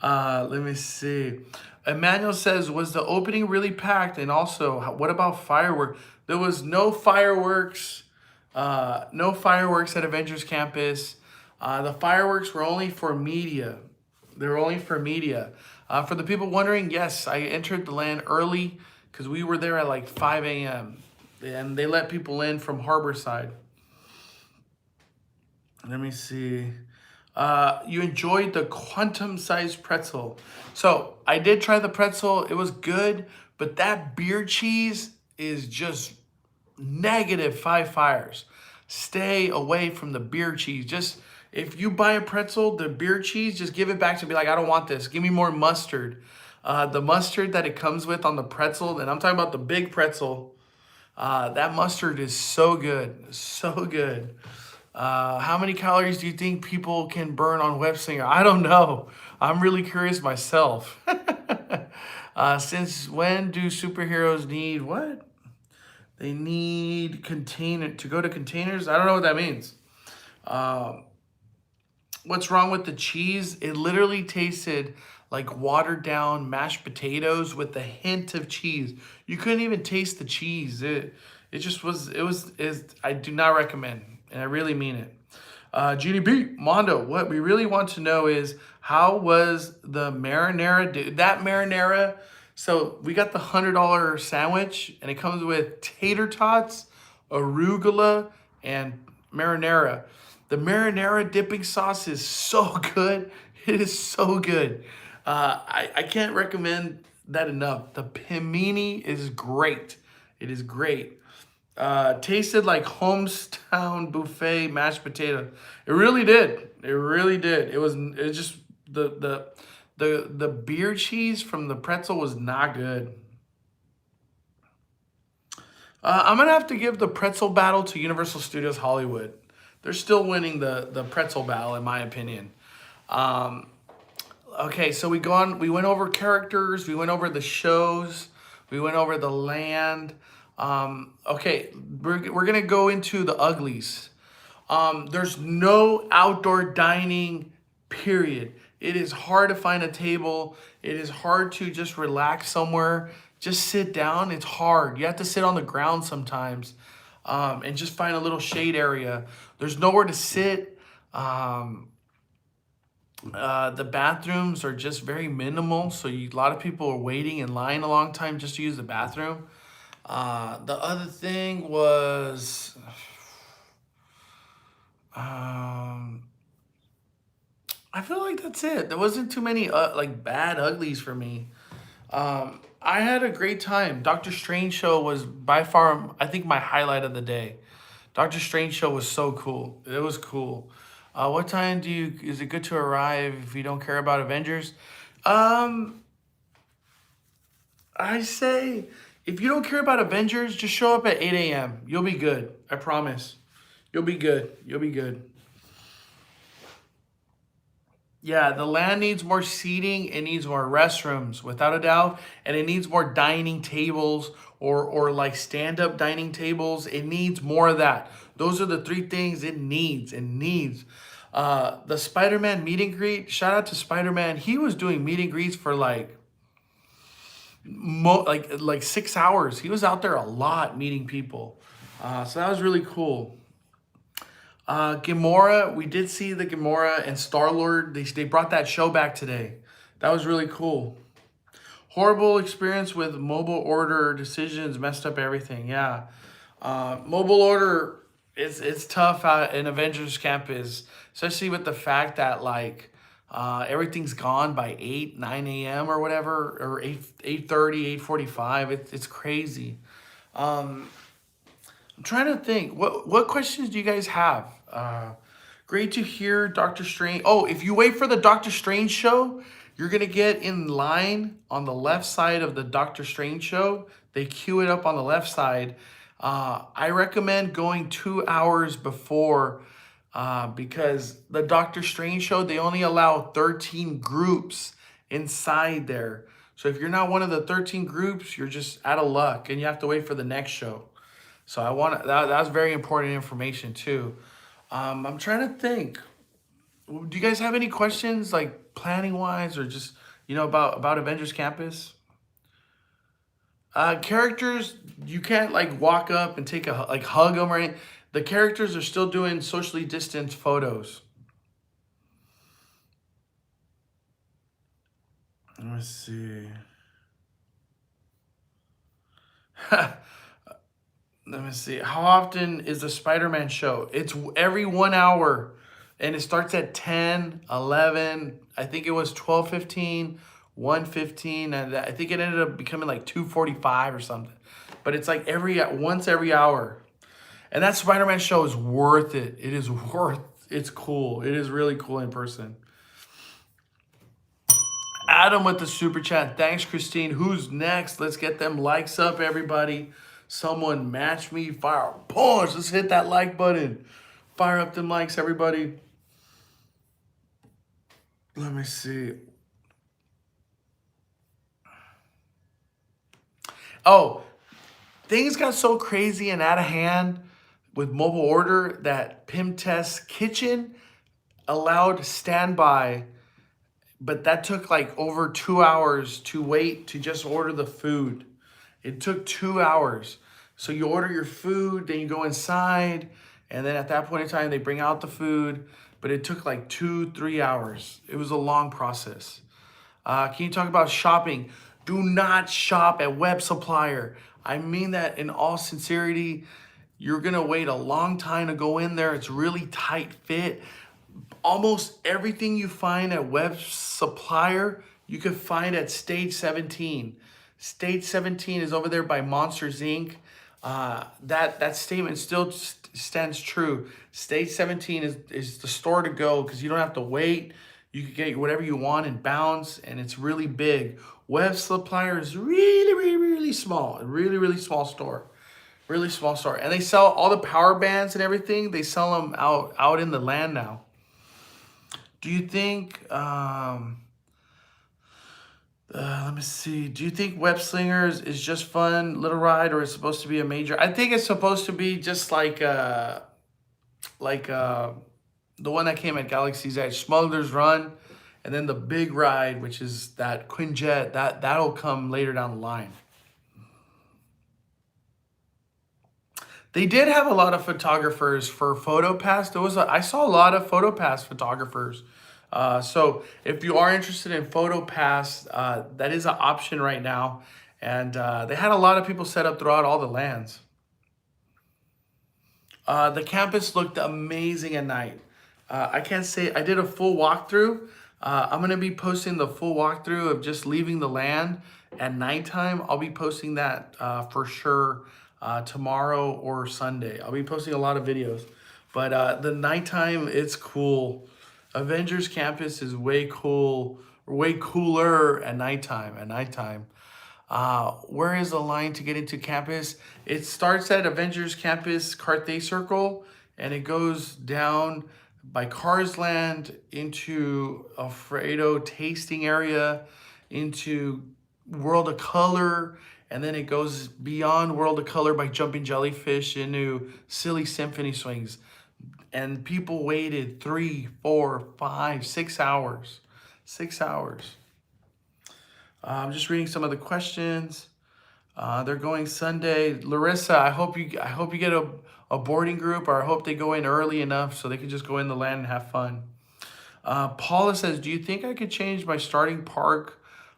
Let me see. Emmanuel says, was the opening really packed? And also, what about fireworks? There was no fireworks. No fireworks at Avengers Campus. The fireworks were only for media. They were only for media. For the people wondering, yes, I entered the land early because we were there at like 5 a.m. And they let people in from Harborside. Let me see. You enjoyed the quantum-sized pretzel. So I did try the pretzel. It was good, but that beer cheese is just -5 fires. Stay away from the beer cheese. Just if you buy a pretzel, the beer cheese, just give it back to me. Like, I don't want this. Give me more mustard. The mustard that it comes with on the pretzel, and I'm talking about the big pretzel. That mustard is so good, so good. How many calories do you think people can burn on Web Slinger? I don't know. I'm really curious myself. Since when do superheroes need what? They need to go to containers? I don't know what that means. What's wrong with the cheese? It literally tasted like watered down mashed potatoes with a hint of cheese. You couldn't even taste the cheese. It just was, I do not recommend, and I really mean it. Genie B, Mondo, what we really want to know is, how was the marinara? That marinara, so we got the $100 sandwich, and it comes with tater tots, arugula, and marinara. The marinara dipping sauce is so good. It is so good. I can't recommend that enough. The pimini is great. It is great. Tasted like hometown buffet mashed potato. It really did. It really did. It just the beer cheese from the pretzel was not good. I'm gonna have to give the pretzel battle to Universal Studios Hollywood. They're still winning the pretzel battle, in my opinion. Okay, so we went over characters, we went over the shows, we went over the land. Okay, we're gonna go into the uglies. There's no outdoor dining, period. It is hard to find a table. It is hard to just relax somewhere. Just sit down. It's hard. You have to sit on the ground sometimes, and just find a little shade area. There's nowhere to sit. The bathrooms are just very minimal, so a lot of people are waiting in line a long time just to use the bathroom. The other thing was, I feel like that's it. There wasn't too many like bad uglies for me. I had a great time. Doctor Strange show was by far, I think, my highlight of the day. Doctor Strange show was so cool. It was cool. What time is it good to arrive if you don't care about Avengers? Um, I say if you don't care about Avengers, just show up at 8 a.m. You'll be good. I promise. You'll be good. You'll be good. Yeah, the land needs more seating. It needs more restrooms, without a doubt, and it needs more dining tables or like stand-up dining tables. It needs more of that. Those are the three things it needs. It needs. The Spider-Man meet and greet. Shout out to Spider-Man. He was doing meet and greets for like 6 hours. He was out there a lot meeting people. So that was really cool. Gamora, we did see the Gamora and Star-Lord. They brought that show back today. That was really cool. Horrible experience with mobile order decisions, messed up everything. Yeah. Mobile order, it's tough out in Avengers Campus, especially with the fact that everything's gone by 8, 9 a.m. or whatever, or 8:30, 8:45. It's crazy. I'm trying to think. What questions do you guys have? Great to hear Doctor Strange. Oh, if you wait for the Doctor Strange show, you're going to get in line on the left side of the Doctor Strange show. They queue it up on the left side. I recommend going 2 hours before because the Doctor Strange show, they only allow 13 groups inside there. So if you're not one of the 13 groups, you're just out of luck and you have to wait for the next show. So that's very important information too. I'm trying to think. Do you guys have any questions, like planning wise, or just about Avengers Campus? Characters, you can't like walk up and take hug them or anything. The characters are still doing socially distanced photos. Let me see. Let me see. How often is the Spider-Man show? It's every 1 hour. And it starts at 10, 11. I think it was 12:15, 1:15. And I think it ended up becoming like 2:45 or something. But it's like once every hour. And that Spider-Man show is worth it. It is it's cool. It is really cool in person. Adam with the super chat. Thanks, Christine. Who's next? Let's get them likes up, everybody. Someone match me, fire, punch. Let's hit that like button. Fire up them likes, everybody. Let me see. Oh, things got so crazy and out of hand with mobile order that Pimtest Kitchen allowed standby, but that took like over 2 hours to wait to just order the food. It took 2 hours. So you order your food, then you go inside, and then at that point in time, they bring out the food, but it took like 2-3 hours. It was a long process. Can you talk about shopping? Do not shop at Web Supplier. I mean that in all sincerity. You're gonna wait a long time to go in there. It's really tight fit. Almost everything you find at Web Supplier, you could find at Stage 17. Stage 17 is over there by Monsters Inc. That statement still stands true. Stage 17 is the store to go because you don't have to wait. You can get whatever you want in bounds, and it's really big. Web Supplier is really, really, really small. A really, really small store. Really small store. And they sell all the power bands and everything. They sell them out in the land now. Do you think... let me see. Do you think Web Slingers is just fun little ride, or is supposed to be a major? I think it's supposed to be just like the one that came at Galaxy's Edge, Smuggler's Run, and then the big ride, which is that Quinjet. That'll come later down the line. They did have a lot of photographers for PhotoPass. I saw a lot of PhotoPass photographers. So if you are interested in PhotoPass, that is an option right now. And they had a lot of people set up throughout all the lands. The campus looked amazing at night. I can't say I did a full walkthrough. I'm going to be posting the full walkthrough of just leaving the land at nighttime. I'll be posting that for sure tomorrow or Sunday. I'll be posting a lot of videos. But the nighttime, it's cool. Avengers Campus is way cool, way cooler at nighttime. Where is the line to get into campus? It starts at Avengers Campus Carthay Circle, and it goes down by Cars Land into Alfredo tasting area, into World of Color, and then it goes beyond World of Color by Jumping Jellyfish into Silly Symphony Swings. And people waited 3, 4, 5, 6 hours. 6 hours. I'm just reading some of the questions. They're going Sunday. Larissa, I hope you get a boarding group, or I hope they go in early enough so they can just go in the land and have fun. Paula says, do you think I could change my starting park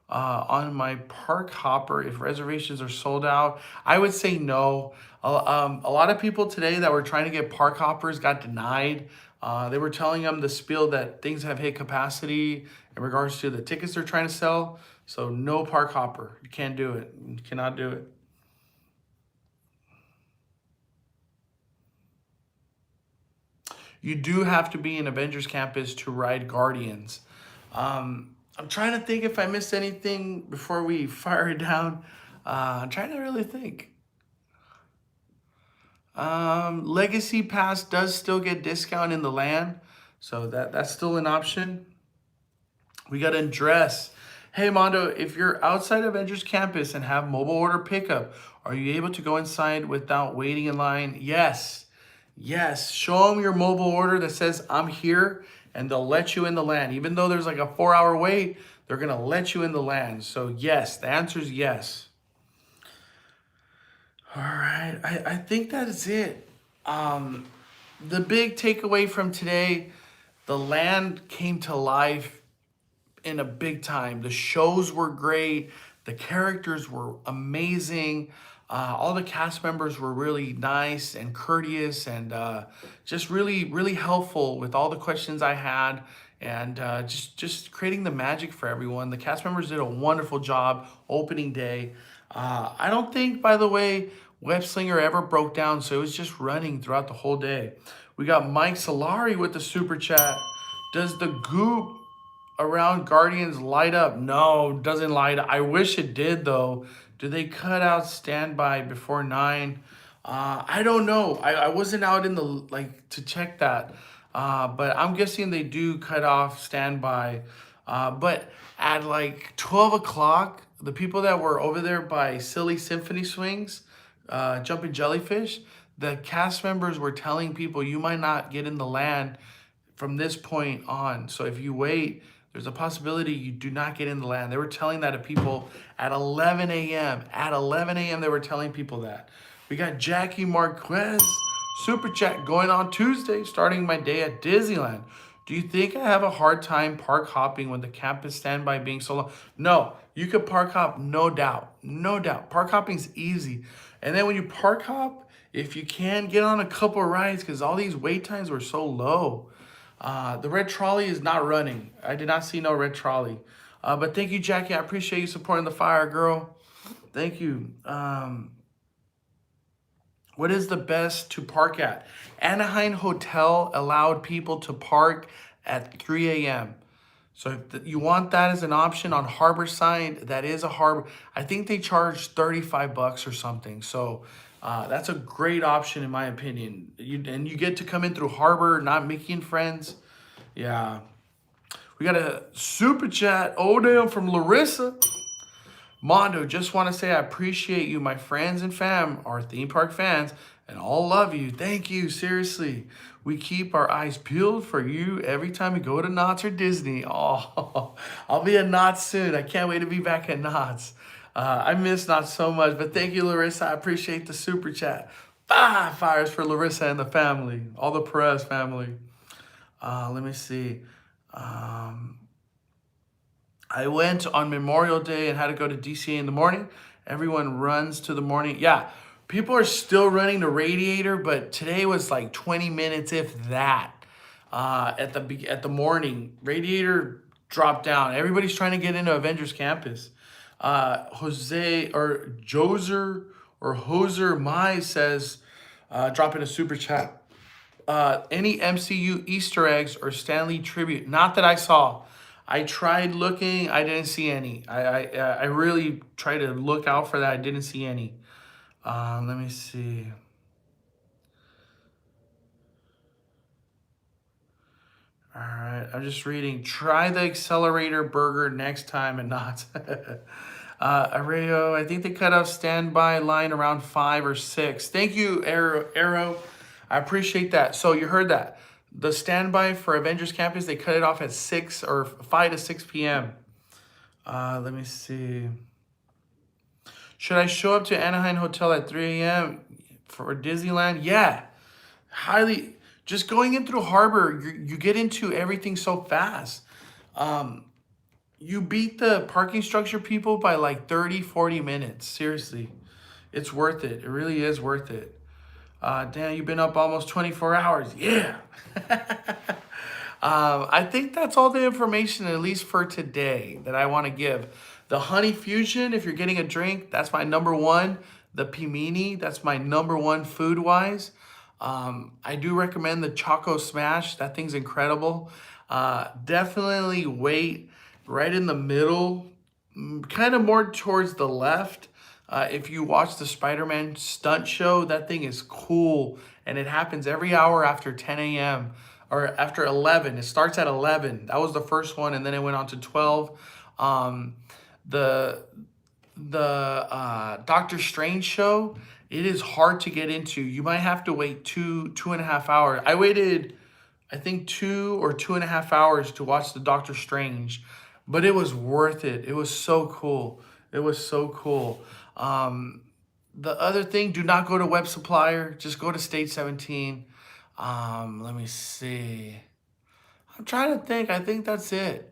on my park hopper if reservations are sold out? I would say no. A lot of people today that were trying to get park hoppers got denied. They were telling them the spiel that things have hit capacity in regards to the tickets they're trying to sell. So no park hopper. You can't do it. You cannot do it. You do have to be in Avengers Campus to ride Guardians. I'm trying to think if I missed anything before we fire it down. I'm trying to really think. Legacy Pass does still get discount in the land, so that's still an option. We got Undress. Hey Mondo, if you're outside Avengers Campus and have mobile order pickup, are you able to go inside without waiting in line? Yes. Yes. Show them your mobile order that says I'm here, and they'll let you in the land. Even though there's like a 4-hour wait, they're going to let you in the land. So yes, the answer is yes. All right. I think that is it. The big takeaway from today, the land came to life in a big time. The shows were great. The characters were amazing. All the cast members were really nice and courteous, and just really, really helpful with all the questions I had, and just creating the magic for everyone. The cast members did a wonderful job opening day. I don't think, by the way, Web Slinger ever broke down, so it was just running throughout the whole day. We got Mike Solari with the super chat. Does the goop around Guardians light up? No, doesn't light up. I wish it did though. Do they cut out standby before 9? I don't know. I wasn't out in the to check that. But I'm guessing they do cut off standby. But at like 12 o'clock, the people that were over there by Silly Symphony Swings, Jumping Jellyfish, the cast members were telling people you might not get in the land from this point on. So if you wait, there's a possibility you do not get in the land. They were telling that to people at 11 a.m. At 11 a.m. they were telling people that. We got Jackie Marquez, super chat, going on Tuesday, starting my day at Disneyland. Do you think I have a hard time park hopping when the campus standby being so long? No, you could park hop, no doubt. No doubt. Park hopping's easy. And then when you park hop, if you can, get on a couple rides, because all these wait times were so low. The red trolley is not running. I did not see no red trolley. But thank you, Jackie. I appreciate you supporting the fire, girl. Thank you. What is the best to park at? Anaheim Hotel allowed people to park at 3 a.m. So if you want that as an option on Harborside, that is a harbor. I think they charge $35 or something. So that's a great option in my opinion. And you get to come in through Harbor, not Mickey and Friends. Yeah. We got a super chat. Oh, damn, from Larissa. Mondo, just want to say I appreciate you. My friends and fam are theme park fans and all love you. Thank you. Seriously. We keep our eyes peeled for you every time we go to Knott's or Disney. Oh, I'll be at Knott's soon. I can't wait to be back at Knott's. I miss Knott's so much, but thank you, Larissa. I appreciate the super chat. 5 fires for Larissa and the family, all the Perez family. Let me see. I went on Memorial Day and had to go to DCA in the morning. Everyone runs to the morning. Yeah, people are still running the Radiator, but today was like 20 minutes, if that, at the morning. Radiator dropped down. Everybody's trying to get into Avengers Campus. Hoser Mai says, drop in a super chat. any MCU Easter eggs or Stanley tribute. Not that I saw. I tried looking. I didn't see any. I really tried to look out for that. I didn't see any. Let me see. All right, I'm just reading. Try the accelerator burger next time and not. Areo, I think they cut off standby line around 5 or 6. Thank you, Arrow. I appreciate that. So you heard that. The standby for Avengers Campus, they cut it off at 6 or 5 to 6 p.m. Let me see. Should I show up to Anaheim Hotel at 3 a.m. for Disneyland? Yeah, highly. Just going in through Harbor, you get into everything so fast. You beat the parking structure people by like 30, 40 minutes. Seriously, it's worth it. It really is worth it. Dan, you've been up almost 24 hours. Yeah. I think that's all the information, at least for today, that I want to give. The Honey Fusion, if you're getting a drink, that's my number one. The Pimini, that's my number one food-wise. I do recommend the Choco Smash. That thing's incredible. Definitely wait right in the middle, kind of more towards the left. If you watch the Spider-Man stunt show, that thing is cool. And it happens every hour after 10 a.m. or after 11. It starts at 11. That was the first one, and then it went on to 12. The Doctor Strange show, it is hard to get into. You might have to wait 2.5 hours. I waited, I think 2 or 2.5 hours to watch the Doctor Strange, but it was worth it. It was so cool. It was so cool. The other thing, do not go to Web Supplier. Just go to Stage 17. Let me see. I'm trying to think. I think that's it.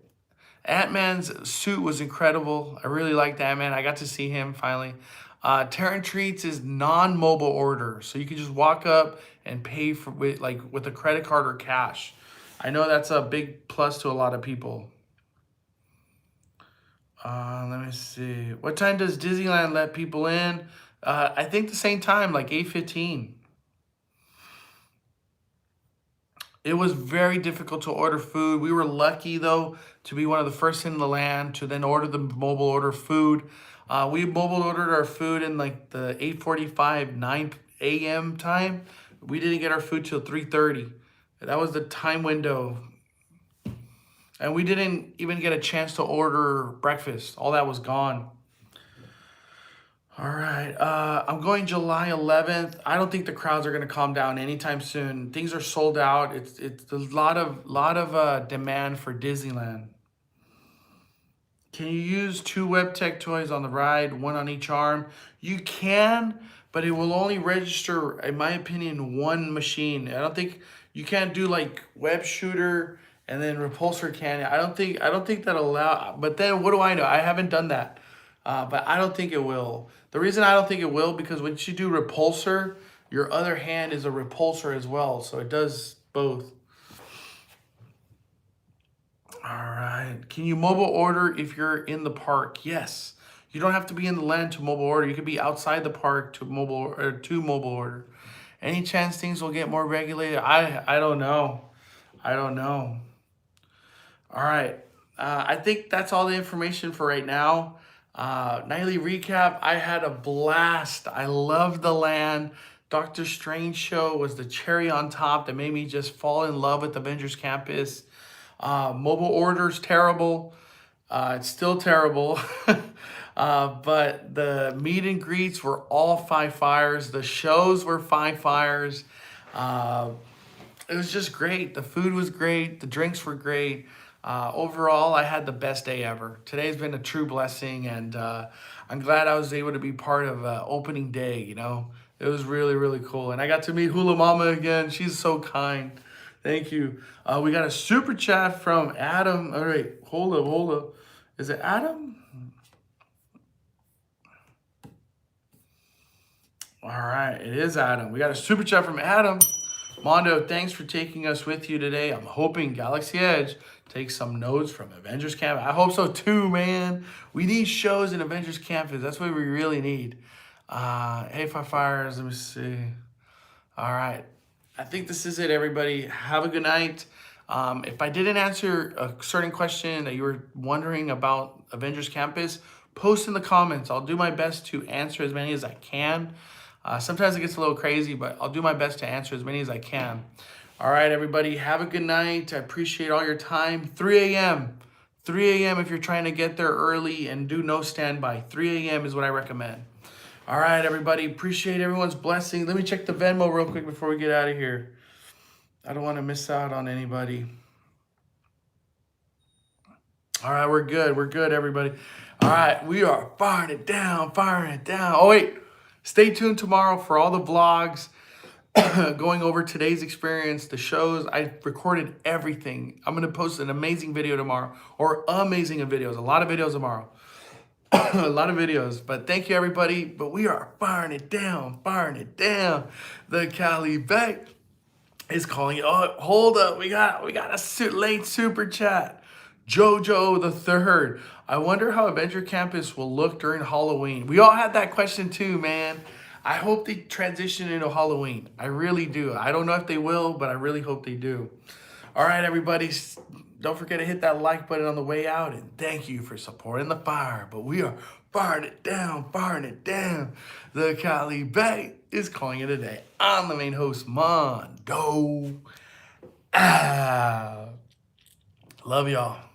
Ant-Man's suit was incredible. I really liked Ant-Man. I got to see him finally. Terran Treats is non-mobile order, so you can just walk up and pay for with a credit card or cash. I know that's a big plus to a lot of people. Let me see. What time does Disneyland let people in? I think the same time, like 8:15. It was very difficult to order food. We were lucky, though, to be one of the first in the land to then order the mobile order food. We mobile ordered our food in like the 8:45, 9 a.m. time. We didn't get our food till 3:30. That was the time window. And we didn't even get a chance to order breakfast. All that was gone. All right, I'm going July 11th. I don't think the crowds are going to calm down anytime soon. Things are sold out. It's a lot of demand for Disneyland. Can you use 2 Webtech toys on the ride, 1 on each arm? You can, but it will only register, in my opinion, 1 machine. I don't think you can't do like Web Shooter and then Repulsor Canyon. I don't think that'll allow. But then what do I know? I haven't done that. But I don't think it will. The reason I don't think it will, because when you do Repulsor, your other hand is a repulsor as well. So it does both. All right. Can you mobile order if you're in the park? Yes. You don't have to be in the land to mobile order. You could be outside the park to mobile order. Any chance things will get more regulated? I don't know. I don't know. All right. I think that's all the information for right now. Nightly recap. I had a blast. I loved the land. Doctor Strange show was the cherry on top that made me just fall in love with Avengers Campus. Mobile orders terrible. It's still terrible. But the meet and greets were all 5 fires. The shows were 5 fires. It was just great. The food was great. The drinks were great. Overall, I had the best day ever. Today's been a true blessing, and I'm glad I was able to be part of opening day, you know. It was really, really cool. And I got to meet Hula Mama again. She's so kind. Thank you. We got a super chat from Adam. All right, hold up. Is it Adam? All right, it is Adam. We got a super chat from Adam. Mondo, thanks for taking us with you today. I'm hoping Galaxy Edge takes some notes from Avengers Campus. I hope so too, man. We need shows in Avengers Campus. That's what we really need. Hey, 5 fires. Let me see. All right. I think this is it, everybody. Have a good night. If I didn't answer a certain question that you were wondering about Avengers Campus, post in the comments. I'll do my best to answer as many as I can. Sometimes it gets a little crazy, but I'll do my best to answer as many as I can. All right, everybody, have a good night. I appreciate all your time. 3 a.m. 3 a.m. if you're trying to get there early and do no standby. 3 a.m. is what I recommend. All right, everybody, appreciate everyone's blessing. Let me check the Venmo real quick before we get out of here. I don't want to miss out on anybody. All right, we're good. We're good, everybody. All right, we are firing it down, firing it down. Oh, wait. Stay tuned tomorrow for all the vlogs going over today's experience, the shows. I recorded everything. I'm going to post an amazing video tomorrow, or amazing videos, a lot of videos tomorrow. A lot of videos, but thank you, everybody. But we are firing it down, firing it down. The Cali Beck is calling it. Oh, hold up. We got a late super chat. Jojo the Third. I wonder how Avenger Campus will look during Halloween. We all had that question too, man. I hope they transition into Halloween. I really do. I don't know if they will, but I really hope they do. All right, everybody. Don't forget to hit that like button on the way out. And thank you for supporting the fire. But we are firing it down, firing it down. The Cali Bay is calling it a day. I'm the main host, Mondo. Love y'all.